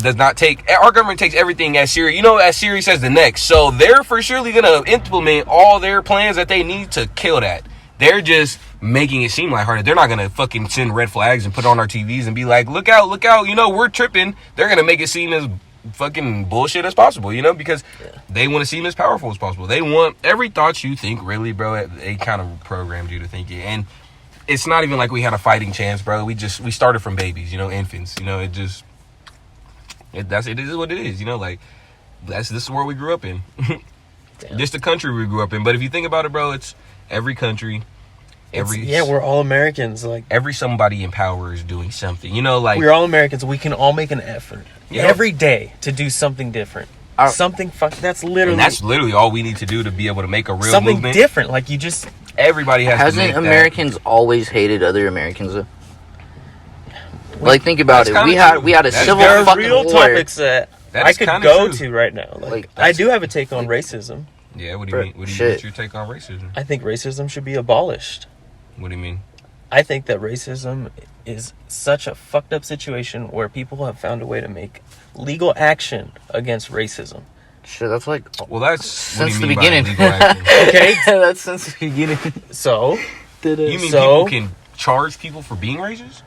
takes everything as serious, as serious as the next. So they're for surely gonna implement all their plans that they need to kill that. They're just making it seem lighthearted. They're not gonna fucking send red flags and put it on our TVs and be like, look out, we're tripping. They're gonna make it seem as fucking bullshit as possible, because they want to seem as powerful as possible. They want every thought you think, really, bro. They kind of programmed you to think it, and it's not even like we had a fighting chance, bro. We started from babies, infants. It is what it is, like this is where we grew up in. This the country we grew up in. But if you think about it, bro, it's every country, we're all Americans. Like, every somebody in power is doing something. Like we're all Americans. We can all make an effort every day to do something different. That's literally all we need to do to be able to make a real something movement. different. Like, you just Everybody has to make Hasn't Americans that. always hated other Americans, though? Like, think about That's it. kinda true. We had a That's civil there are fucking real war. topics that That I is could kinda go true. to right now. Like, Like, I do have a take on racism. Yeah, what do you mean? What's Shit. your take on racism? I think racism should be abolished. What do you mean? I think that racism is such a fucked up situation where people have found a way to make legal action against racism. Shit, that's like Well, that's since what the do you mean by beginning. legal action? Okay, That's since the beginning. so You mean So- people can charge people for being racist?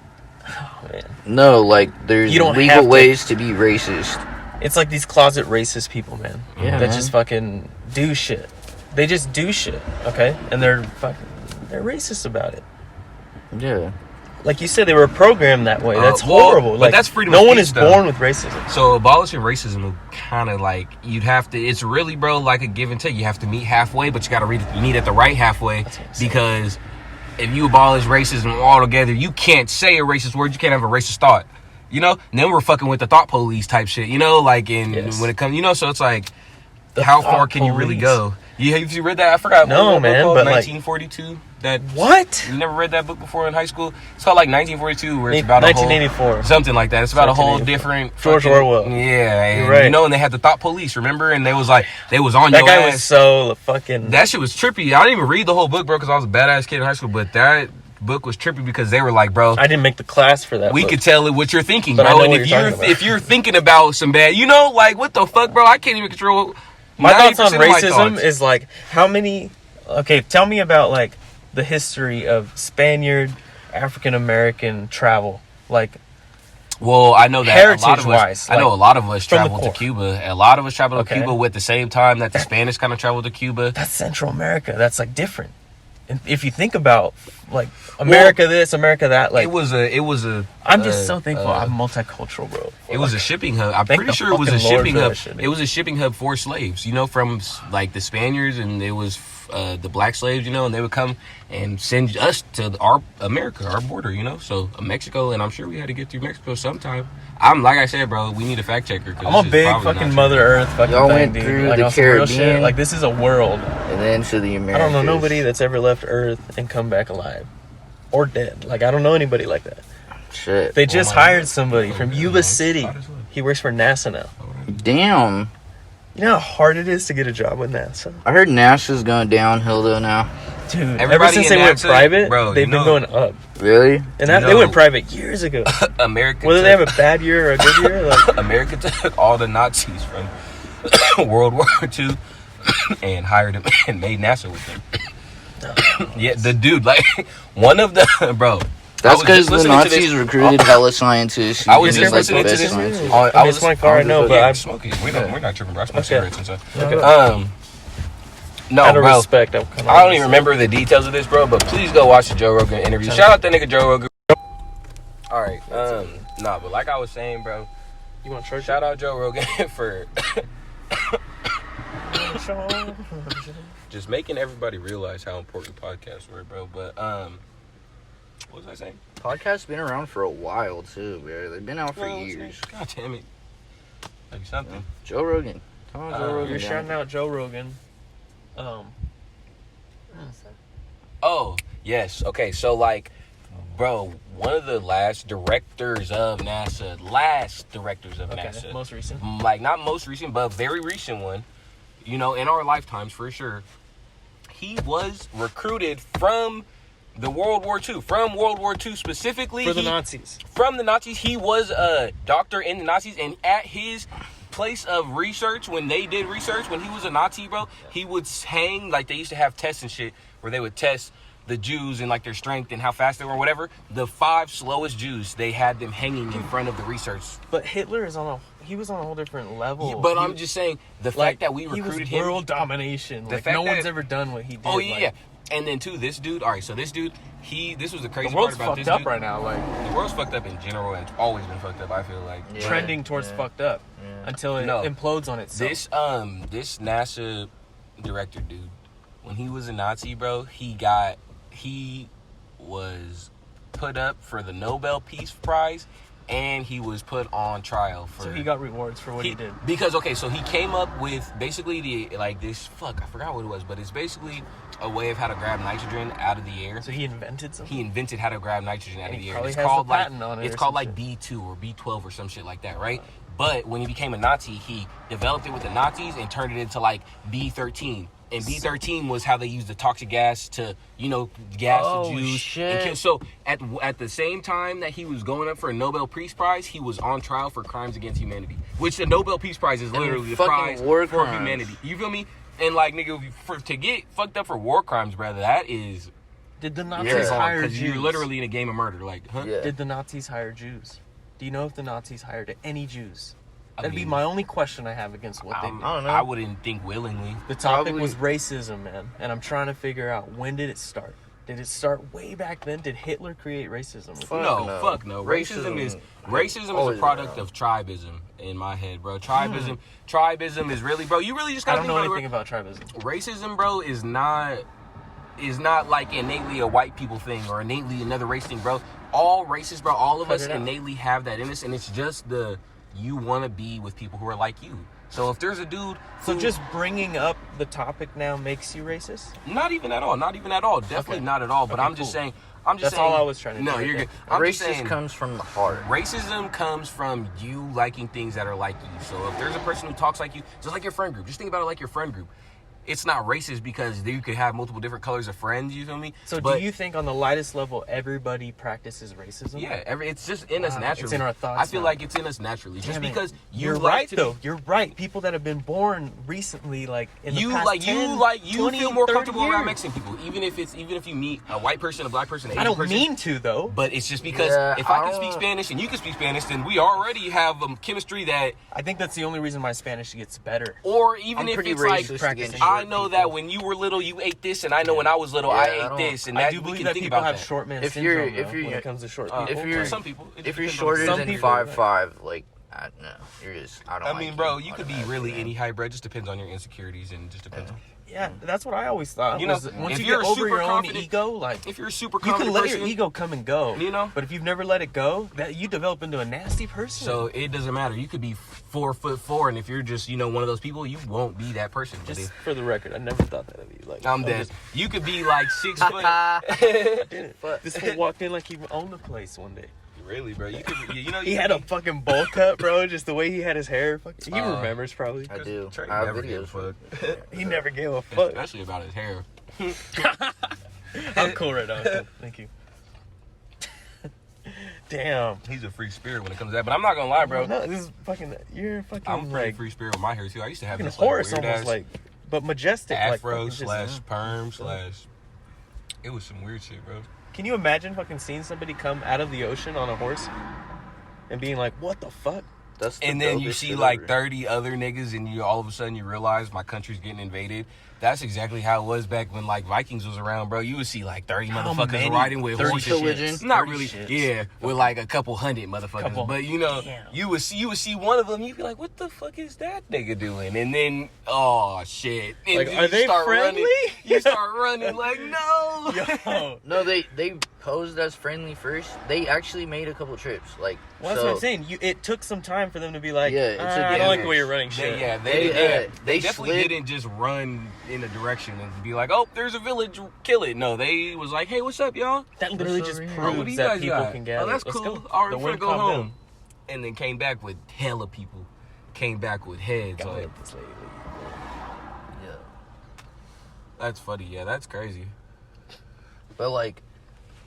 man, No, like there's You don't have legal to- ways to be racist. it's like these closet racist people, man. Yeah, that man. just fucking do shit. They just do shit, okay? And they're racist about it. Yeah. Like you said, they were programmed that way. That's Well, horrible. but Like, that's freedom no of one speech, is though. born with racism. So abolishing racism would kind of like you'd have to. It's really, bro, like a give and take. You have to meet halfway, but you got to meet at the right halfway, That's what I'm saying. because if you abolish racism altogether, you can't say a racist word. You can't have a racist thought. And then we're fucking with the thought police type shit. Like Yes. when it comes, so it's like, The how thought far can you really police. go? Yeah, have you read that? I forgot. No, man, but 1942. That what? You never read that book before in high school? It's called like 1942, where it's about 1984. Something like that. It's about a whole different George Orwell. Yeah, and, you're right. You know, and they had the thought police. Remember, and they was on that your guy ass. was so fucking. That shit was trippy. I didn't even read the whole book, bro, because I was a badass kid in high school. But that book was trippy because they were like, bro, I didn't make the class for that. we book. could tell what you're thinking, But I bro. know And what you're talking about. if you're thinking about some bad, you know, like what the fuck, bro? I can't even control. My thoughts on 90% of my racism thoughts. is like how many. Okay, tell me about like the history of Spaniard African American travel, like. Well, I know that a lot of Heritage-wise, us. I know a lot of us from the traveled to core. Cuba. A lot of us traveled to Okay. Cuba at the same time that the Spanish kind of traveled to Cuba. That's Central America. That's like different. And if you think about like America this, America that, like It was a. I'm just so thankful I'm multicultural, bro. It was a shipping hub. I'm Thank pretty the sure it was a fucking Lord shipping for hub. that shit. It was a shipping hub for slaves, you know, from like the Spaniards, and it was the black slaves, you know, and they would come and send us to our America, our border, you know, so Mexico, and I'm sure we had to get through Mexico sometime. I'm like I said, bro, we need a fact checker. I'm a big fucking Mother Earth fucking Y'all thing, went dude. through Like, the on some real shit. Caribbean. Like this is a world. And then to the I Americas. don't know nobody that's ever left Earth and come back alive or dead. Like I don't know anybody like that. Shit. They just hired somebody from Yuba City. He works for NASA now. Damn. You know how hard it is to get a job with NASA? I heard NASA's going downhill though now. Dude, ever Everybody since in they went NASA, private, bro, they've you been know- going up. Really? And that, You they know- went private years ago. America. Whether they have a bad year or a good year, like, America took all the Nazis from World War II and hired them and made NASA with them. Yeah, the dude, like one of the bro. That's I was because just the listening to Nazis this- recruited hella scientists. I was and just he's, listening like, the to best this. scientist. I I mean, was it's my car, I know, but yeah, I'm smoking. We're not tripping, bro. I smoke Okay. cigarettes and stuff. Okay. No, out of bro. respect, I don't even remember the details of this, bro. But please go watch the Joe Rogan interview. Shout out that nigga Joe Rogan. All right. Nah, but like I was saying, bro. You want church? Shout out Joe Rogan for just making everybody realize how important podcasts were, bro. But what was I saying? Podcasts been around for a while too, bro. They've been out for years. God damn it. Like something. Joe Rogan. Come on, Joe Rogan. You're down. shouting out Joe Rogan. Oh, yes. Okay, so like, bro, one of the last directors of NASA, NASA. Most recent. Like, not most recent, but very recent one, you know, in our lifetimes for sure. He was recruited from the World War II, specifically. For the Nazis. From the Nazis. He was a doctor in the Nazis, and at his place of research, when they did research, when he was a Nazi, bro, he would hang, like they used to have tests and shit, where they would test the Jews and like their strength and how fast they were, whatever. The 5 slowest Jews, they had them hanging in front of the research. But Hitler is he was on a whole different level. But I'm just saying, the fact that we recruited he was him. world domination. The Like fact no one's that- ever done what he did. Oh, yeah, like, yeah. And then, too, this dude, all right, so this dude, this was the crazy The part world's about fucked this up dude. right now. Like The world's fucked up in general, and it's always been fucked up, I feel like. Yeah. trending towards fucked up until it No. implodes on itself. This NASA director dude, when he was a Nazi, bro, he was put up for the Nobel Peace Prize, and he was put on trial for. So he got rewards for what he did. Because so he came up with basically I forgot what it was, but it's basically a way of how to grab nitrogen out of the air. So he invented something. He invented how to grab nitrogen out And of he the air. probably It's has the called like patent on it it's or called some like B2 or B12 or some shit like that, right? But when he became a Nazi, he developed it with the Nazis and turned it into like B13. And B13 was how they used the toxic gas to, gas the Jews. Shit. And so at the same time that he was going up for a Nobel Peace Prize, he was on trial for crimes against humanity. Which the Nobel Peace Prize is literally the fucking prize war for crimes. humanity. You feel me? And like, nigga, to get fucked up for war crimes, brother, that is... Did the Nazis Yeah. hire Because Jews? you're literally in a game of murder. Like, huh? Yeah. Did the Nazis hire Jews? Do you know if the Nazis hired any Jews? I That'd be mean, my only question I have against what they did. I don't know. I wouldn't think willingly. The topic Probably- was racism, man, and I'm trying to figure out when did it start? Did it start way back then? Did Hitler create racism? Fuck Fuck no. no. Racism is always a product around. of tribism in my head, bro. Tribism is really, bro. You really just I gotta don't think know about anything about tribalism. racism, bro. Is not like innately a white people thing or innately another race thing, bro. All races, bro. All of Cut us it out. innately have that in us, and it's just you want to be with people who are like you. So if there's a dude, so just bringing up the topic now makes you racist? Not even at all. Definitely not at all. But Okay, I'm just cool. saying. That's all I was trying to do. No, you're good. I'm Racism just saying, comes from the heart. racism comes from you liking things that are like you. So if there's a person who talks like you, just like your friend group, just think about it like your friend group. It's not racist because you could have multiple different colors of friends, you feel me? So but, do you think on the lightest level everybody practices racism? Yeah, it's just in us naturally. It's in our thoughts I feel now. like it's in us naturally. Just Damn it. because You're like right to though. be- You're right. People that have been born recently, like in the you past like 10, you 20, feel more 30 comfortable around years. Mexican people, even if you meet a white person, a black person, an Asian I don't person. mean to though. But it's just because Yeah, if I can I speak don't- Spanish and you can speak Spanish, then we already have chemistry that. I think that's the only reason my Spanish gets better. Or even I'm if pretty it's like, racist practicing against I short know people. that when you were little, you ate this, and I know when I was little, Yeah, I I ate don't- this, and I that do we believe can that think people about have that. short man If syndrome you're- though, if you're- when it comes to short Uh, people. If you're- for some people, it If you're depends on shorter Some than people, 5'5", like, no, you're just. I don't. I like mean, bro, you you could be automatically, really man. any height, bro. It just depends on your insecurities and just depends. Yeah, that's what I always thought. You know, was once if you you're get a over super your own confident- ego, like If you're a super you can confident let person, your ego come and go. You know? But if you've never let it go, that you develop into a nasty person. so it doesn't matter. You could be 4'4", and if you're just one of those people, you won't be that person. just buddy. for the record, I never thought that of you. Like I'm dead. just- You could be like 6 foot. This fool walked in like he owned the place one day. Really, bro? You could. You know, He you had could a fucking bowl cut, bro. Just the way he had his hair. He Uh, remembers probably. I do. Trey I have never gave a videos. fuck. He never gave a fuck. Especially about his hair. I'm cool right now. I'm cool. Thank you. Damn. He's a free spirit when it comes to that. But I'm not gonna lie, bro. No, this is fucking. You're fucking I'm a pretty like free spirit with my hair too. I used to have fucking this horse, weird almost ass like, but majestic. afro like, fucking slash just- perm slash. It was some weird shit, bro. Can you imagine fucking seeing somebody come out of the ocean on a horse and being like, "What the fuck?" That's the And then you dopest see shit like ever. 30 other niggas, and you all of a sudden you realize my country's getting invaded. That's exactly how it was back when like Vikings was around, bro. You would see like 30 How motherfuckers many? riding with 30 horses. pillaging? Not 30 really, shits. yeah, with like a couple hundred motherfuckers. Couple. But Damn. you would see one of them. You'd be like, what the fuck is that nigga doing? And then oh shit, and Like, you are they start friendly? Running. You start running like no. Yo, No, they posed as friendly first. They actually made a couple trips. Like, well, that's so, what I'm saying. It took some time for them to be like, Yeah, it took I don't like the way years. you're running shit. They They definitely slid- didn't just run in a direction and be like, oh, there's a village, kill it. No, they was like, hey, what's up, y'all? That literally What's just over here? Oh, what do proves you that guys people got? can gather. Oh, that's Let's cool. go. All right, The we're gonna wind go calmed home. down. And then came back with hella people. Came back with heads. Gotta Like, let this lady leave. yeah. that's funny. Yeah, that's crazy. But like,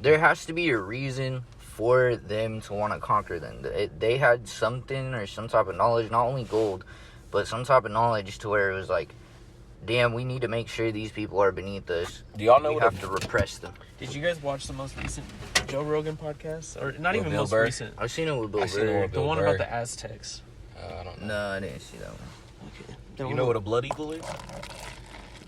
there has to be a reason for them to want to conquer them. They had something or some type of knowledge, not only gold, but some type of knowledge to where it was like, damn, we need to make sure these people are beneath us. Do y'all know We what have to repress them. Did you guys watch the most recent Joe Rogan podcast? Or not With even Bill most Burr? recent. I've seen it with Bill I seen it Burr. with The Bill one Burr. about the Aztecs. I don't know. No, I didn't see that one. Okay. You know what a blood eagle is?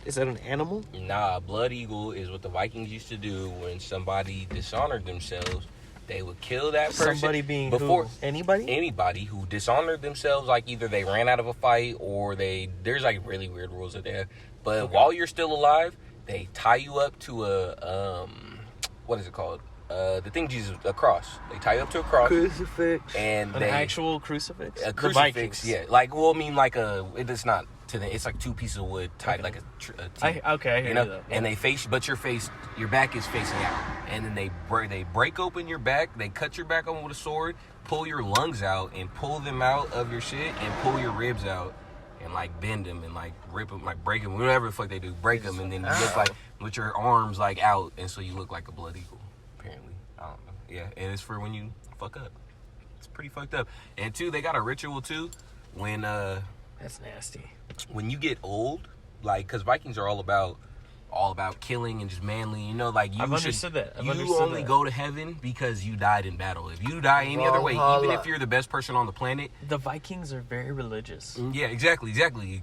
Is that an animal? Nah, blood eagle is what the Vikings used to do when somebody dishonored themselves. They would kill that person. Somebody being before who? Anybody? anybody who dishonored themselves, like either they ran out of a fight or there's like really weird rules that they have. But while you're still alive, they tie you up to a what is it called? The thing Jesus, a cross. They tie you up to a cross Crucifix. and An they actual crucifix? a The crucifix. Vikings. Yeah, like well, I mean like it's not to the. It's like two pieces of wood tied like a T. I hear You know, you though. and they face, but your back is facing out, and then they break open your back, they cut your back open with a sword, pull your lungs out, and pull them out of your shit, and pull your ribs out, and like bend them and like rip them, like break them, whatever the fuck they do, break them, and then you look like with your arms like out, and so you look like a blood eagle. Apparently, I don't know. Yeah, and it's for when you fuck up. It's pretty fucked up. And two, they got a ritual too, when That's nasty. when you get old, like, because Vikings are all about killing and just manly, you know, like you I've should, understood that. I've you understood only that. go to heaven because you died in battle. If you die any other way, even Valhalla. if you're the best person on the planet, The Vikings are very religious. yeah, exactly,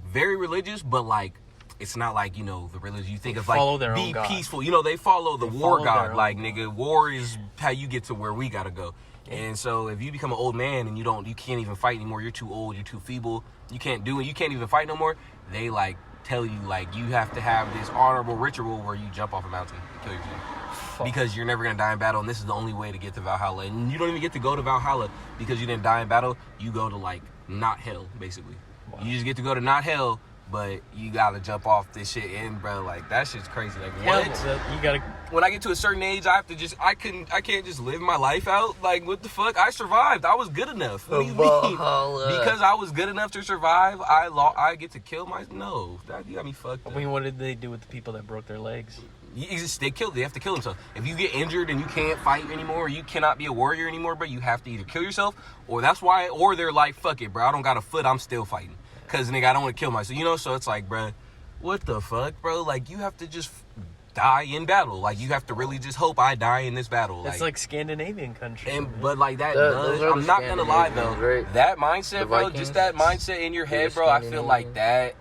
very religious, but like it's not like, you know, the religion you think of follow like their be own God. peaceful. You know, they follow the They war follow their god. own Like God. nigga, war is how you get to where we gotta go. And so if you become an old man and you can't even fight anymore, you're too old, you're too feeble, you can't do it, you can't even fight no more, they like tell you like you have to have this honorable ritual where you jump off a mountain and kill yourself. Because you're never gonna die in battle, and this is the only way to get to Valhalla. And you don't even get to go to Valhalla because you didn't die in battle. You go to like not hell, basically. Wow. You just get to go to not hell, but you gotta jump off this shit in, bro. Like that shit's crazy. Like what? You gotta. When I get to a certain age, I can't just live my life out. Like what the fuck? I survived. I was good enough. What do you mean? Because I was good enough to survive, I get to kill my. No, that you got me fucked up. I mean, what did they do with the people that broke their legs? They have to kill themselves. If you get injured and you can't fight anymore, or you cannot be a warrior anymore, bro, you have to either kill yourself, or they're like, fuck it, bro, I don't got a foot, I'm still fighting. Cause nigga, I don't want to kill myself, you know? So it's like, bro, what the fuck, bro? Like, you have to just die in battle. Like, you have to really just hope I die in this battle. It's like Scandinavian country. But like that does, I'm not gonna lie though, right? that mindset, bro, just that mindset in your head, bro, I feel like that,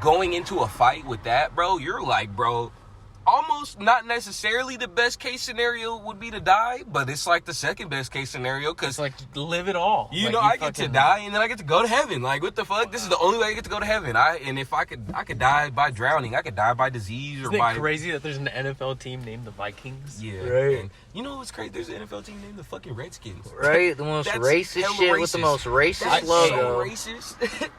going into a fight with that, bro, you're like, bro, almost not necessarily the best case scenario would be to die, but it's like the second best case scenario because it's like live it all. You know, I get to die and then I get to go to heaven. Like what the fuck? This is the only way I get to go to heaven. And if I could die by drowning, I could die by disease Isn't it crazy that there's an NFL team named the Vikings? Yeah, right. And you know what's crazy? There's an NFL team named the fucking Redskins. Right, the most racist shit with the most racist That's logo. so racist.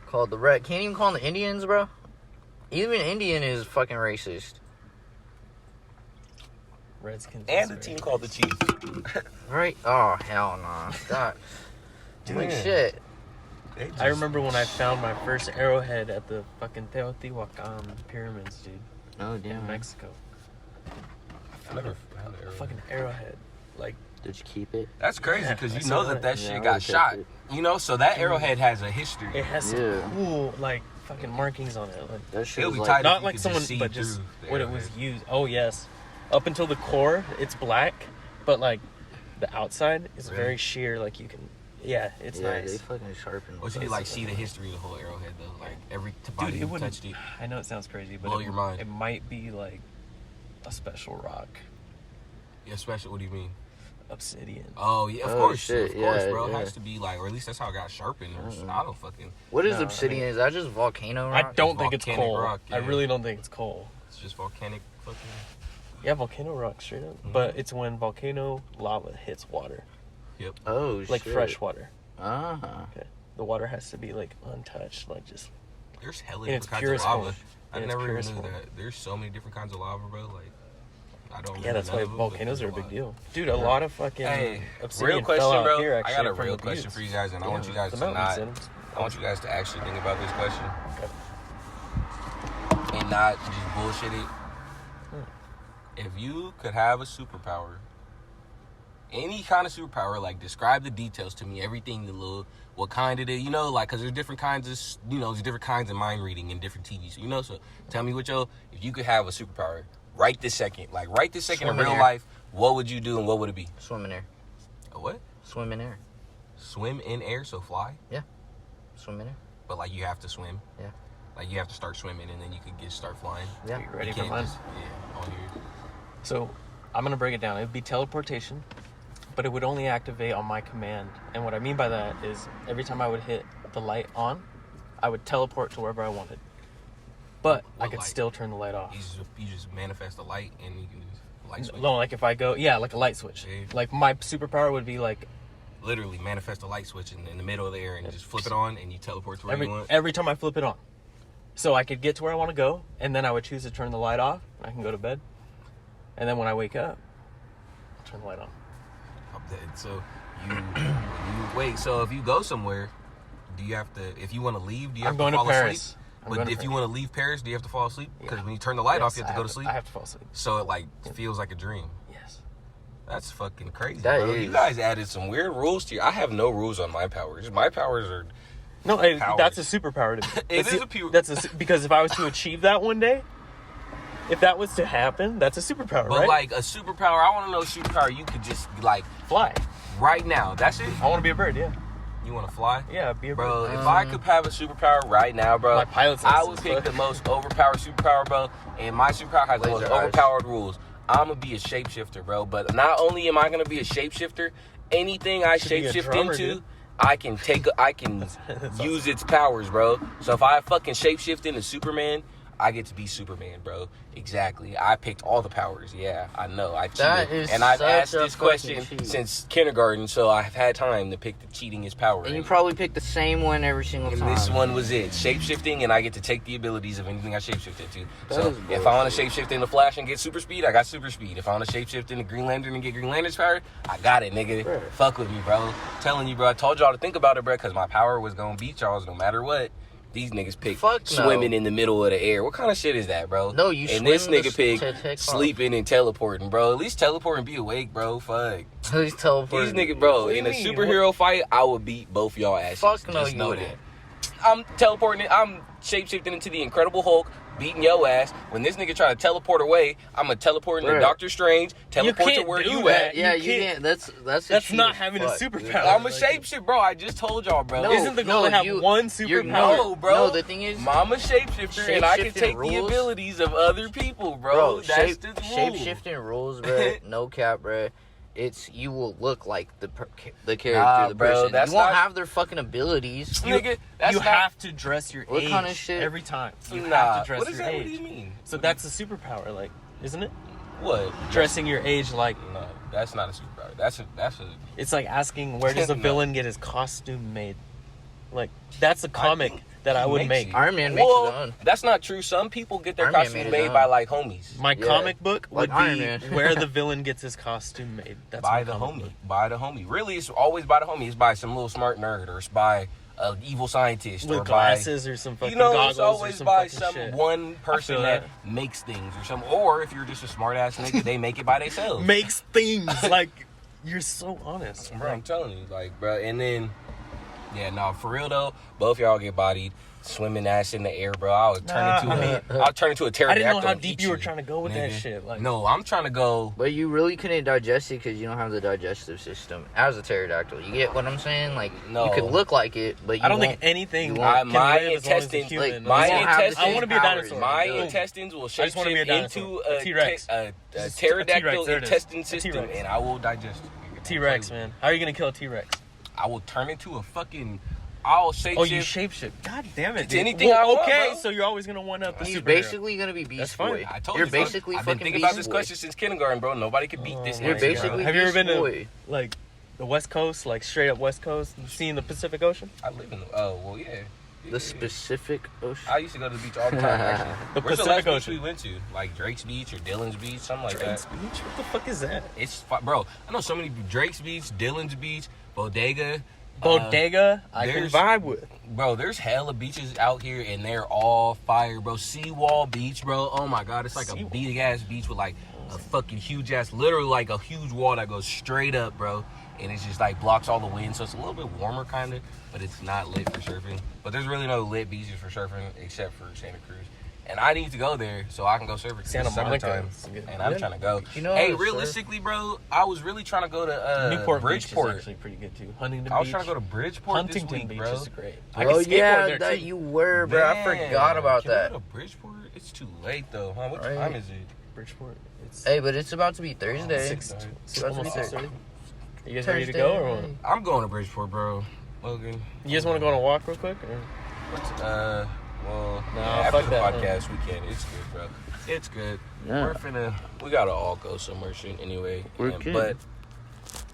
Called the Red. Can't even call them the Indians, bro. Even Indian is fucking racist. Redskins. And a team called the Chiefs. Right? Oh, hell no. Stop. Doing shit. I remember when I found my first arrowhead at the fucking Teotihuacan pyramids, dude. Oh, damn. In Mexico. I never found A fucking arrowhead. Like, did you keep it? that's crazy because you know that shit I got would've shot. kept it. You know, so that arrowhead has a history. it has some cool, like, fucking markings on it. Like, That shit It'll was be like, tight. If not you like could someone, just see but just through the what it was arrowhead. used. Oh, yes. Up until the core, it's black, but, like, the outside is Really? very sheer. Like, you can, it's yeah, nice. they fucking sharpened. What you it. could like see the history of the whole arrowhead though, like every Dude, body it you wouldn't. touched it. I know it sounds crazy, but Blow your mind. It might be like a special rock, Yeah, special. What do you mean? obsidian. Oh yeah, of Oh, course, shit, of course, yeah, bro. It yeah. has to be like, or at least that's how it got sharpened. Or I don't fucking. What is No, obsidian? Is that just volcano rock? I don't think it's volcanic coal. rock, I yeah. really don't think it's coal. It's just volcanic fucking. Yeah, volcano rock, straight up. But it's when volcano lava hits water, Yep. Oh, like shit. fresh water. Uh-huh. Okay, the water has to be like untouched, like just. There's hella In its different kinds of purest lava. form. I In its never even purest knew form. that. There's so many different kinds of lava, bro. Like, I don't. Yeah, that's know why none of them, but volcanoes are a there's big lot. deal, dude. A lot of fucking Hey, obsidian real question, fell out bro. here. I Actually, got a from real the question buttes. for you guys, and I want you guys The to mountains, not. and- I want you guys to actually think about this question Okay. and not just bullshit it. If you could have a superpower, any kind of superpower, like describe the details to me, everything, the little, what kind it is, you know, like, because there's different kinds of, you know, there's different kinds of mind reading in different TVs, you know, so tell me what if you could have a superpower right this second Swim in in real air. life, what would you do and what would it be? Swim in air. A what? Swim in air. Swim in air, so fly? Swim in air. But like you have to swim. Yeah. Like you have to start swimming and then you could start flying. Yeah. Are you ready You for can't mine? yeah, all yours. So, I'm gonna break it down. It would be teleportation, but it would only activate on my command. And what I mean by that is every time I would hit the light on, I would teleport to wherever I wanted. But What I could light? still turn the light off. You just manifest a light and you can just light switch. No, like if I go, like a light switch. Yeah. Like my superpower would be like Literally manifest a light switch in the middle of the air and just flip it on and you teleport to where you want. every time I flip it on. So I could get to where I want to go, and then I would choose to turn the light off, and I can go to bed. And then when I wake up, I'll turn the light on. I'm dead. So you wait. So if you go somewhere, do you have to? If you want to leave, do you have I'm going to to fall Paris. asleep? I'm But going to if you Paris. want to leave Paris, do you have to fall asleep? Because Yeah. when you turn the light off, you Yes, have to go to sleep. I have to fall asleep. So it like feels like a dream. Yes. That's fucking crazy. That bro. is. You guys added some weird rules to you. I have no rules on my powers. My powers are. No, Powers. that's a superpower to me. It But is see, a pure- because if I was to achieve that one day, if that was to happen, that's a superpower, But right? like a superpower, I want to know a superpower you could just like fly. right now. That's it. I want to be a bird. Yeah. You want to fly? Yeah, be a bird. Bro, if I could have a superpower right now, bro, My pilot's I would license, pick bro. the most overpowered superpower, bro. And my superpower has the most Laser eyes. overpowered rules. I'm gonna be a shapeshifter, bro. But not only am I gonna be a shapeshifter, anything I Should be a shapeshift drummer, into, dude. I can use its powers, bro. So if I fucking shapeshift into Superman, I get to be Superman, bro. Exactly. I picked all the powers. Yeah, I know. I cheated. That is and I've such asked a this question fucking cheat. since kindergarten, so I've had time to pick the cheating is power. And you probably picked the same one every single and time. this one was it. Shapeshifting, and I get to take the abilities of anything I shapeshift into. That So is if I want to bullshit. shapeshift into Flash and get super speed, I got super speed. If I want to shapeshift into Green Lantern and get Green Lantern's power, I got it, nigga. Bro. Fuck with me, bro. Telling you, bro. I told y'all to think about it, bro, because my power was going to beat y'all's no matter what. These niggas pick Fuck no. swimming in the middle of the air. What kind of shit is that, bro? No, you And this swim nigga to pick take off. sleeping and teleporting, bro. At least teleport and be awake, bro. Fuck. Please teleport. These niggas, bro, What do in you a mean? superhero fight, I would beat both y'all asses. Fuck no, Just you know wouldn't. that. I'm teleporting. I'm shapeshifting into the Incredible Hulk, beating your ass. When this nigga try to teleport away, I'm gonna teleport into Bruh. Doctor Strange, teleport to can't where do you that. at. Yeah, You you can't- can't. That's That's cheat not as having a fuck, superpower. dude. I'm a Like- shapeshift, bro. I just told y'all, bro. No, Isn't the goal to have one you're- superpower? No, bro. No, the thing is, Mama shapeshifter, and I can Shape-shifting take the rules? abilities of other people, bro. bro, That's the rule. shape-shifting rules, bro. No cap, bro. It's you will look like the character, Nah, the bro, person. that's you won't not- have their fucking abilities. Nigga, that's you not. have to dress your What age kind of shit? every time. You Nah, have to dress what is your that? age. What do you mean? So that's a superpower, like, isn't it? What? Dressing your age like No, that's not a superpower. That's a. it's like asking where does a No. villain get his costume made? Like that's a comic that I he would makes make. it. Iron Man makes Well, his own. that's not true. Some people get their Iron Man costumes made his made own. by like homies. My Yeah. comic book Like would Iron be Man. where the villain gets his costume made. That's By my the comic homie. book. By the homie. Really, it's always by the homie. It's by some little smart nerd, or it's by an evil scientist, or With glasses or some by fucking you know, goggles it's always or some by fucking some shit. one person feel that that. makes things or something. Or if you're just a smart ass nigga, they make it by themselves. Makes things like you're so honest, Bro, I'm telling you, like, bro, and then, yeah, no, for real though, both y'all get bodied, swimming ass in the air, bro. I'll turn into a pterodactyl. I didn't know how and deep eat you were trying to go with that nigga. shit. Like, No, I'm trying to go. But you really couldn't digest it because you don't have the digestive system as a pterodactyl. You get what I'm saying? Like, No. you could look like it, but you I don't won't. think anything you won't- can My live as long as a intestines- human. like, my you won't have the intestines- same I wanna be a powers. dinosaur. My Boom. intestines will I just wanna be a shapeshift dinosaur. into A T-Rex. a Just a pterodactyl T-Rex, there it is. intestine A system, T-Rex. and I will digest it. T-Rex, man. How are you gonna kill a T-Rex? I will turn into a fucking. I'll shapeshift. Oh, you shapeshift. God damn it, It's dude. anything I want, okay, bro. so you're always gonna one up the He's superhero. basically gonna be Beast That's fine. Boy. I told You're you, bro. basically I've been fucking thinking Beast about this Boy. question since kindergarten, bro. Nobody could beat this. my You're nigga, basically bro. Have you ever Beast been Boy. to like the West Coast, like straight up West Coast, and seen the Pacific Ocean? I live in the. Oh well, yeah. The Pacific Ocean. I used to go to the beach all the time. Actually. The Where's the Pacific last Ocean. beach we went to? Like Drake's Beach or Dillon's Beach, something like Drake's that. Beach? What the fuck is that? Bro. I know so many Drake's Beach, Dillon's Beach, Bodega. Bodega, I can there's- vibe with. Bro, there's hella beaches out here and they're all fire, bro. Seawall Beach, bro. Oh my god, it's like a Seawall. big ass beach with like a fucking huge ass, literally like a huge wall that goes straight up, bro. And it's just like blocks all the wind, so it's a little bit warmer kind of, but it's not lit for surfing. But there's really no lit beaches for surfing except for Santa Cruz. And I need to go there so I can go surfing. 'cause Santa it's Monica summertime, is good. and I'm Yeah. trying to go. You know Hey, how to surf? realistically, bro, I was really trying to go to Newport Beach Bridgeport. is actually pretty good too. Huntington I was Beach. trying to go to Bridgeport Huntington this week, Beach bro. is great. Bro, I can skateboard yeah, there that too. you were, bro. I forgot about Can we that. go to Bridgeport? It's too late though, huh? What Right. time is it? Bridgeport. It's Hey, but it's about to be Thursday. six, Thursday. almost Thursday. 6:30. You guys ready to go or what? I'm going to Bridgeport, bro. Logan. You guys want to go on a walk real quick? Or? Well, No, after fuck the that, podcast, we can. It's good, bro. It's good. Yeah. We gotta all go somewhere soon anyway. We're good. But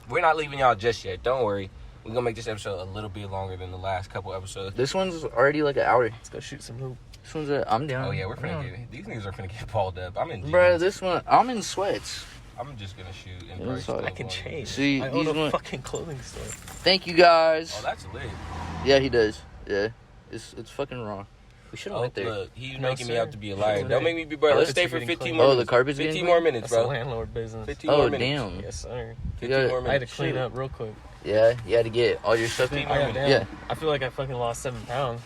we're not leaving y'all just yet. Don't worry. We're gonna make this episode a little bit longer than the last couple episodes. This one's already like an hour. Let's go shoot some hoop. This one's I'm down. Oh yeah, we're finna get these niggas are finna get balled up. I'm in. Bro, jeans. this one, I'm in sweats. I'm just gonna shoot and Yeah, probably so still I can go. change. See, I these own a one- fucking clothing store. Thank you guys. Oh, that's lit. Yeah, he does. Yeah, it's fucking wrong. We should have Oh, went there. look, he's No, making me sir. out to be a liar. Sure. Don't make me be, bro. Let's Carpets stay are for getting 15 cleaned. more Oh, minutes. the carpet's 15 getting more cleaned? minutes, That's a bro. landlord business. 15 Oh, more minutes. damn. Yes, sir. 15 more I had to minutes. clean up real quick. Yeah, you had to get all your stuff in. Oh, I got down. Yeah. I feel like I fucking lost 7 pounds,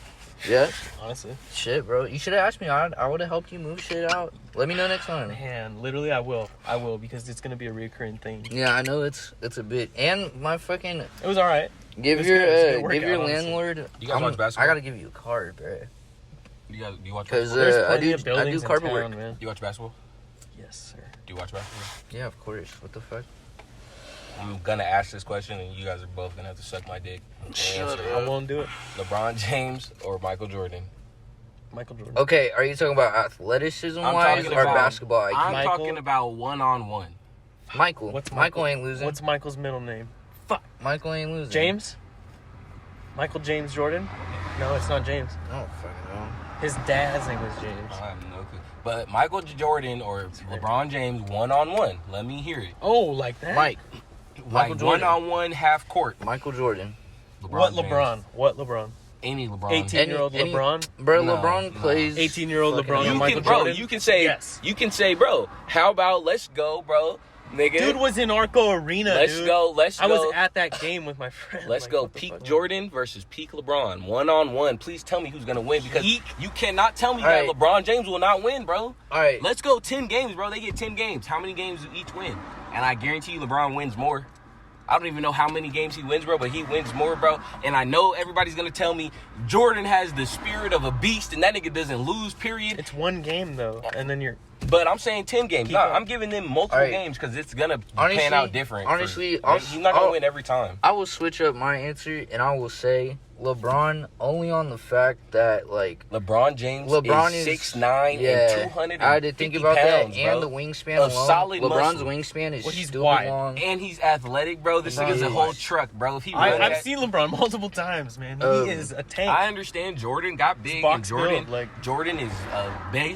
Yeah, honestly. shit, bro. You should have asked me. I would have helped you move shit out. Let me know next time. Man, literally, I will. I will because it's gonna be a recurring thing. Yeah, I know it's a bit. And my fucking It was all right. give It's your good. It's a good give workout, your honestly. landlord. You guys watch basketball? I gotta give you a card, bro. Do you watch Because basketball? There's I plenty do of buildings in carpet town, work. man. Do you watch basketball? Yes, sir. Do you watch basketball? Yeah, of course. What the fuck? I'm gonna ask this question, and you guys are both gonna have to suck my dick. And answer. I won't do it. LeBron James or Michael Jordan? Michael Jordan. Okay, are you talking about athleticism I'm wise talking or about- basketball IQ? I'm Michael? talking about one-on-one. Michael. Michael ain't losing. What's Michael's middle name? Fuck. Michael ain't losing. James? Michael James Jordan? No, it's not James. I don't fucking know. His dad's name is James. I have no clue. But Michael Jordan or LeBron James one-on-one. Let me hear it. Oh, like that? Mike. Michael Like Jordan. one-on-one half court. Michael Jordan. What James. LeBron? What LeBron? Any LeBron. 18-year-old Any- LeBron? Bro, No, LeBron no. plays. 18-year-old fucking- LeBron You and Michael can, bro. Jordan? You can say. Yes. You can say, bro. How about let's go, bro, nigga. Dude was in Arco Arena, let's dude. go. Let's go. I was at that game with my friend. Let's Like, go. what the Peak fuck? Jordan versus peak LeBron. One-on-one. Please tell me who's going to win because Peak? you cannot tell me All that right. LeBron James will not win, bro. All right. Let's go 10 games, bro. They get 10 games. How many games do each win? And I guarantee you LeBron wins more. I don't even know how many games he wins, bro, but he wins more, bro. And I know everybody's going to tell me Jordan has the spirit of a beast and that nigga doesn't lose, period. It's one game, though, and then you're... But I'm saying 10 games. Keep Nah, up. I'm giving them multiple All right. games because it's going to Honestly- pan out different. honestly, he's not going to I'll- win every time. I will switch up my answer and I will say LeBron only on the fact that, like, LeBron James LeBron is is 6'9" yeah, and 250 I had to think about pounds, that and bro. the wingspan Of alone. solid LeBron's muscle. wingspan is Well, he's stupid wide. long. And he's athletic, bro. This LeBron nigga's a is. whole truck, bro. If he I've run that- seen LeBron multiple times, man. Um, He is a tank. I understand Jordan got big, and box Jordan, build, like- Jordan is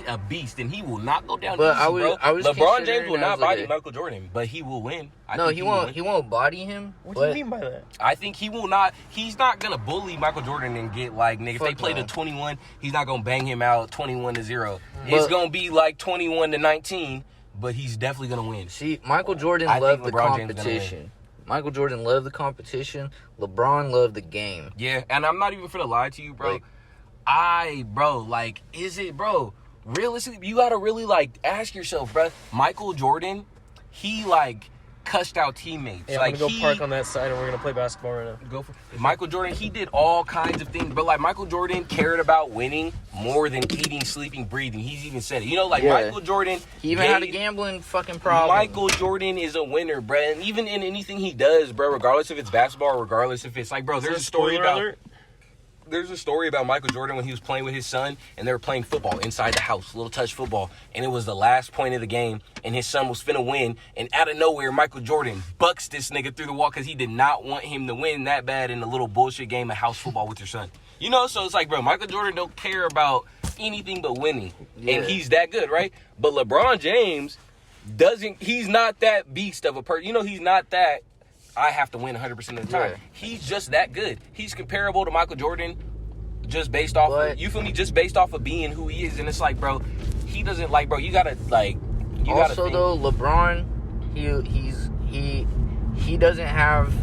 a beast, and he will not go down But easy, I was- bro. I was LeBron James considering will not as, like, body a- Michael Jordan, but he will win. I No, think he will won't. win. He won't body him. What do but you mean by that? I think he will not. He's not gonna bully Michael Jordan and get like nigga. If they Fuck play no. to 21, he's not gonna bang him out 21-0. But- It's gonna be like 21-19, but he's definitely gonna win. See, Michael Jordan I loved think the LeBron James gonna competition. Michael Jordan loved the competition. LeBron loved the game. Yeah, and I'm not even finna lie to you, bro. Like- Is it, bro? Realistically, you gotta really like ask yourself, bro. Michael Jordan, he like cussed out teammates. Yeah, like I'm going to go park on that side, and we're going to play basketball right now. Go for Michael Jordan, he did all kinds of things, but like Michael Jordan cared about winning more than eating, sleeping, breathing. He's even said it. You know, like Yeah. Michael Jordan, He even had a gave- gambling fucking problem. Michael Jordan is a winner, bro. And even in anything he does, bro, regardless if it's basketball, regardless if it's like, bro, there's a story Spoiler about. alert? There's a story about Michael Jordan when he was playing with his son and they were playing football inside the house, little touch football. And it was the last point of the game and his son was finna win. And out of nowhere, Michael Jordan bucks this nigga through the wall because he did not want him to win that bad in a little bullshit game of house football with your son. You know, so it's like, bro, Michael Jordan don't care about anything but winning. Yeah. And he's that good, right? But LeBron James he's not that beast of a person. You know, he's not that I have to win 100% of the time. Yeah. He's just that good. He's comparable to Michael Jordan just based off But- you feel me? Just based off of being who he is. And it's like, bro, he doesn't like, bro, you gotta like you gotta Also, think. though, LeBron, he doesn't have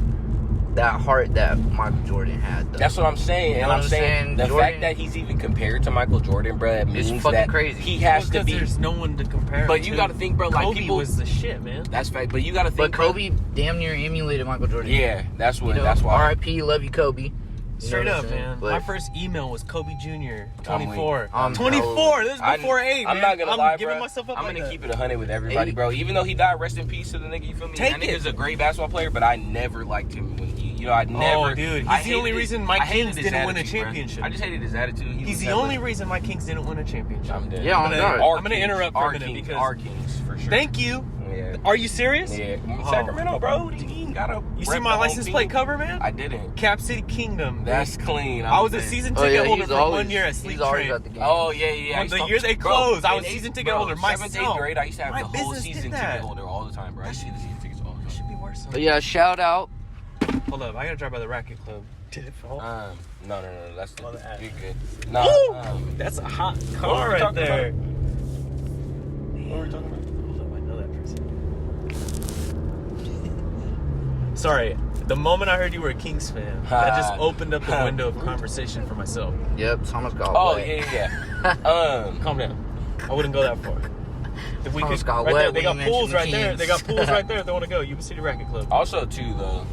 that heart that Michael Jordan had. Though. That's what I'm saying. You And know I'm what I'm saying saying? the Jordan- fact that he's even compared to Michael Jordan, bro, it means It's fucking that crazy. he has to Because be. there's no one to compare. But him you to. gotta think, bro, like Kobe people was the shit, man. That's fact. But you gotta think, But bro, Kobe damn near emulated Michael Jordan. yeah, that's what You know, that's why. R.I.P. Love you, Kobe. You know Straight what up, I'm saying? man. But My first email was Kobe Jr. I'm 24. I'm 24. This is I- before 8, I'm man. not gonna lie, giving bro. myself up I'm like gonna that. keep it 100 with everybody, Hey. bro. Even though he died, rest in peace to the nigga. You feel me? Take that it. nigga's a great basketball player, but I never liked him when I never. Oh, dude, I he's the hated only his- reason my I hated Kings his didn't win a attitude, bro. championship. I just hated his attitude. He He's was the never- only reason my Kings didn't win a championship. I'm dead. Yeah, on I'm God. gonna, I'm gonna interrupt for a Our minute Kings, because. our Kings for sure. Thank you. Yeah. Are you serious? Yeah. Oh. Sacramento, bro. You gotta. You see rep my the home license team. plate cover, man? I didn't. Cap City Kingdom. That's clean. I was a dead. season Oh, ticket yeah, holder he's for always, 1 year at Sleep he's always Train. at the game. Oh yeah, yeah. I On used the to- year they bro, closed, I was in season eighth- ticket bro, holder 7th, myself. 8th grade, I used to have My the whole business season did ticket that. holder all the time, bro. I used to get the season tickets all the That time. should be worse. But yeah, shout out. Hold up, I gotta drive by the racket club. Did it fall? No, that's the, Oh, the ad. you're good. No, Woo! That's a hot What car were we right talking there. what were we talking about? Hold up, I know that person. Sorry, the moment I heard you were a Kings fan, that just opened up the window of conversation for myself. Yep, Thomas got Oh wet. yeah. Calm down. I wouldn't go that far. If we Thomas could, got right wet there, they when got you pools mentioned right the there. Kings. They got pools right there if they want to go. Yuba City Racket Club. Also too though.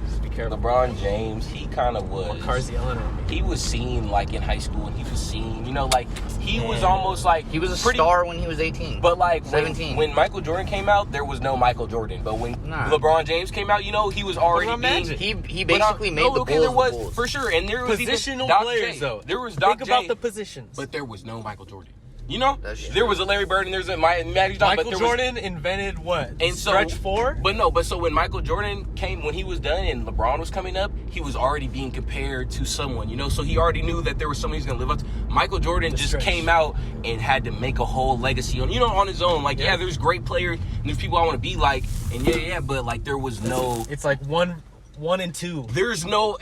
Just be Careful. LeBron James, he kind of was. What car's yelling at me? He was seen like in high school, and he was seen, like he was almost like he was a star when he was 18. But like 17. When Michael Jordan came out, there was no Michael Jordan. But when LeBron James came out, he was already being. He basically made the Bulls. There was the Bulls. for sure, and there was positional even Doc players J. though. There was Doc Think J, about the positions. but there was no Michael Jordan. That's There was a Larry Bird and there's a Magic Johnson. Michael Jordan invented what? And Stretch so, 4? But so when Michael Jordan came, when he was done and LeBron was coming up, he was already being compared to someone, so he already knew that there was someone he's going to live up to. Michael Jordan just came out and had to make a whole legacy on his own. Like, yeah, there's great players and there's people I want to be like, and but like there was no... It's like one and two. There's no,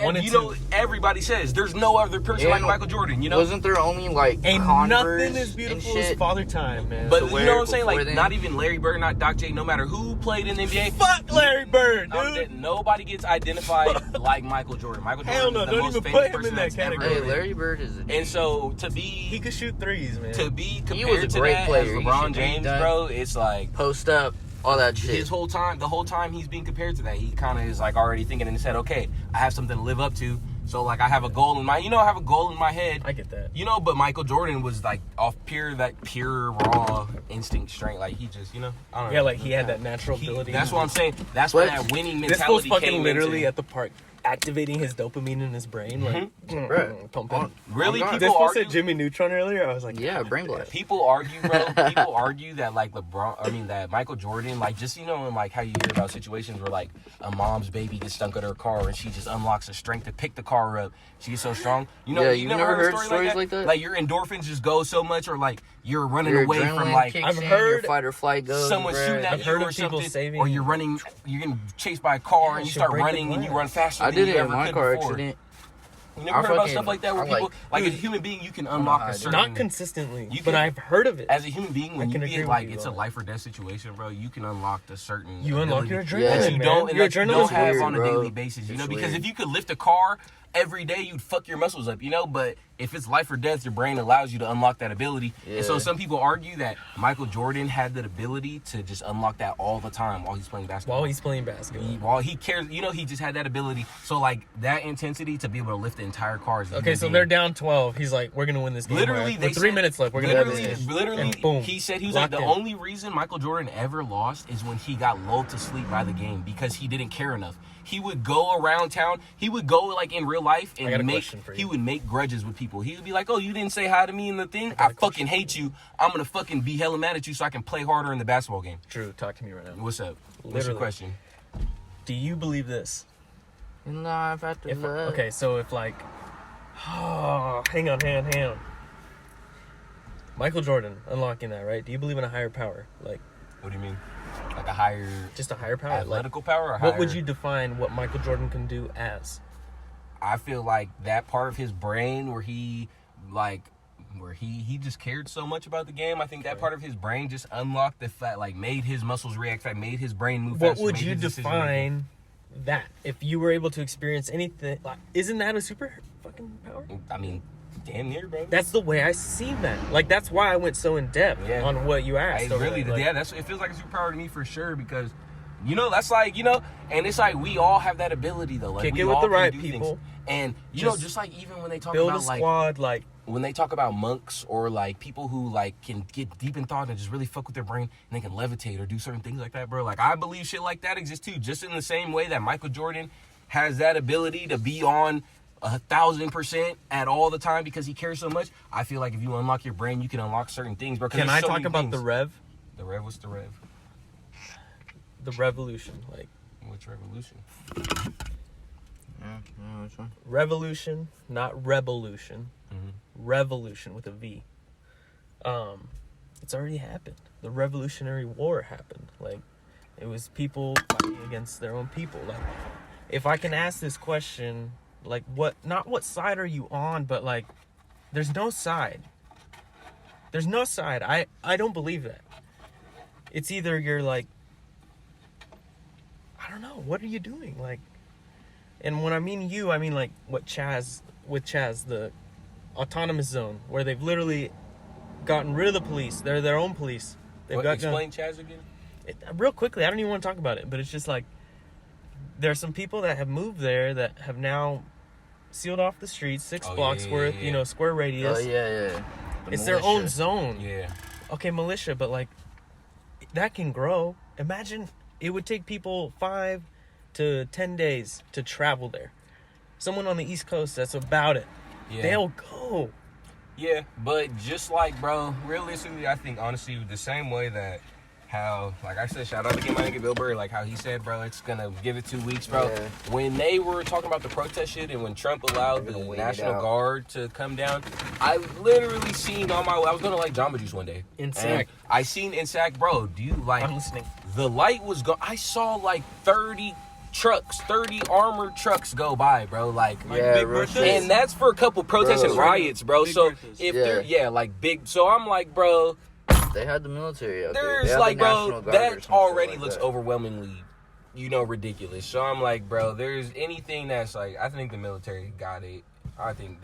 everybody says there's no other person like Michael Jordan, Wasn't there only like ain't Converse nothing as beautiful as Father Time, man. But you know what I'm saying? Like, not even Larry Bird, not Doc J, no matter who played in the NBA. Fuck Larry Bird, dude. Nobody gets identified like Michael Jordan. Michael Jordan is the most famous person that's ever Hey, Larry Bird is and so he could shoot threes, man. To be compared to that as LeBron James, bro, it's like post up. All that shit. The whole time he's being compared to that, he kind of is like already thinking in his head, okay, I have something to live up to. So like I have a goal in my, I have a goal in my head. I get that. But Michael Jordan was like off pure raw instinct strength. Like he just, I don't know. Yeah, like he had that natural ability. That's what I'm saying. That's where that winning mentality this was fucking came literally into. At the park, activating his dopamine in his brain, like pumping. Really, people said Jimmy Neutron earlier. I was like, yeah, brain blast. People argue, bro. People argue that like that Michael Jordan, like just and like how you hear about situations where like a mom's baby gets stuck in her car and she just unlocks the strength to pick the car up. She gets so strong. You never heard stories like that. Like your endorphins just go so much, or like you're running away from like I've heard fight or flight goes. Someone shooting at you or something, or you're getting chased by a car and you start running and you run faster. I did it in my car accident. You never heard about stuff like that where people, like as a human being, you can unlock a certain... Not consistently, but I've heard of it. As a human being, when you get like, it's a life or death situation, bro, you can unlock a certain... You unlock your adrenaline, that you don't, man. Your adrenaline have on a bro. daily basis, because if you could lift a car every day, you'd fuck your muscles up, but if it's life or death, your brain allows you to unlock that ability. Yeah. And so some people argue that Michael Jordan had that ability to just unlock that all the time while he's playing basketball. While he cares, he just had that ability. So like that intensity to be able to lift the entire car. Okay, so they're down 12. He's like, we're gonna win this game. Literally, with 3 minutes left. We're gonna win this. Literally, boom, he said he was like the only reason Michael Jordan ever lost is when he got lulled to sleep by the game because he didn't care enough. He would go around town. He would go like in real life and he would make grudges with people. He would be like, "Oh, you didn't say hi to me in the thing. I fucking hate you. I'm gonna fucking be hella mad at you so I can play harder in the basketball game." Drew, talk to me right now. What's up? What's your question? Do you believe this? No, I've had to. Okay, so if like, hang on. Michael Jordan unlocking that, right? Do you believe in a higher power? Like, what do you mean? Like a higher... Just a higher power? Athletic power or higher... What would you define what Michael Jordan can do as? I feel like that part of his brain where he just cared so much about the game. I think that part of his brain just unlocked the fact, like made his muscles react, made his brain move faster. What would you define that? If you were able to experience anything, like, isn't that a super fucking power? I mean... Damn near, bro. That's the way I see that. Like, that's why I went so in depth on what you asked. It feels like a superpower to me for sure because, that's like, and it's like we all have that ability though. Like, kick it with the right people. Things. And, just like even when they talk about build a squad, like when they talk about monks or like people who like can get deep in thought and just really fuck with their brain and they can levitate or do certain things like that, bro. Like, I believe shit like that exists too. Just in the same way that Michael Jordan has that ability to be on 1,000% at all the time because he cares so much. I feel like if you unlock your brain, you can unlock certain things, bro. Can I talk about the Rev? The Rev? What's the Rev? The revolution, like. Which revolution? Yeah, which one? Revolution, not revolution. Mm-hmm. Revolution with a V. It's already happened. The Revolutionary War happened. Like, it was people fighting against their own people. Like, if I can ask this question, like, not what side are you on, but like, there's no side. There's no side. I don't believe that. It's either you're like, I don't know, what are you doing? Like, and when I mean you, I mean like with Chaz, the autonomous zone, where they've literally gotten rid of the police. They're their own police. Explain Chaz again? Real quickly, I don't even want to talk about it, but it's just like, there are some people that have moved there that have now sealed off the streets, 6 blocks worth, you know, square radius. Oh yeah. It's their own zone. Yeah. Okay, militia, but like that can grow. Imagine it would take people 5 to 10 days to travel there. Someone on the East Coast, that's about it. Yeah. They'll go. Yeah, but just like, bro, realistically, I think honestly the same way that how, like I said, shout out to my nigga Bill Burr, like how he said, bro, it's gonna give it 2 weeks, bro. Yeah. When they were talking about the protest shit and when Trump allowed the National Guard to come down, I literally seen I was going to like Jamba Juice one day. In Sac. I seen in Sac, bro, do you like, I'm listening. the light was I saw like 30 armored trucks go by, bro. Like big birthdays? and that's for a couple protests and riots, bro. Big So birthdays. if they're like big, so I'm like, bro, They had the military. Okay. there's like, bro, that already looks overwhelmingly, you know, ridiculous. So I'm like, bro, there's anything that's like, I think the military got it. I think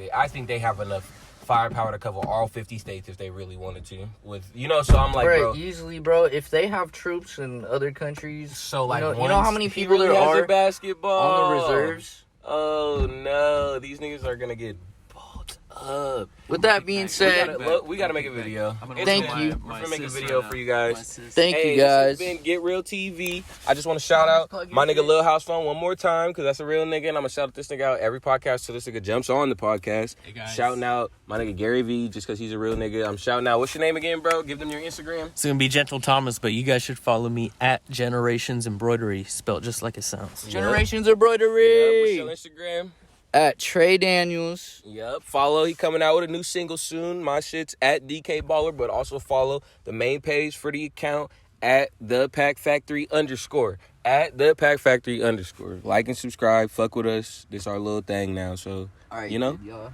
they have enough firepower to cover all 50 states if they really wanted to. With, you know, so I'm like, bro, easily, bro. If they have troops in other countries, so like, you know how many people really there has are a basketball on the reserves. Oh no, these niggas are gonna get bought up. With that being said, We gotta make a video. Thank you. We're gonna make a video for you guys. Thank you This has guys. been Getreal TV. I just want to shout out my nigga Lil House Phone one more time because that's a real nigga, and I'm gonna shout out this nigga out every podcast so this nigga jumps on the podcast. Hey guys. Shouting out my nigga Gary V just because he's a real nigga. I'm shouting out. What's your name again, bro? Give them your Instagram. It's going to be Gentle Thomas, but you guys should follow me at Generations Embroidery, spelled just like it sounds. Generations What's Embroidery your Instagram? at Trey Daniels. Yep. Follow. He coming out with a new single soon. My shit's at DK Baller, but also follow the main page for the account at the Pack Factory _ at the Pack Factory _ like and subscribe. Fuck with us. This our little thing now. So, All right, you know. y'all.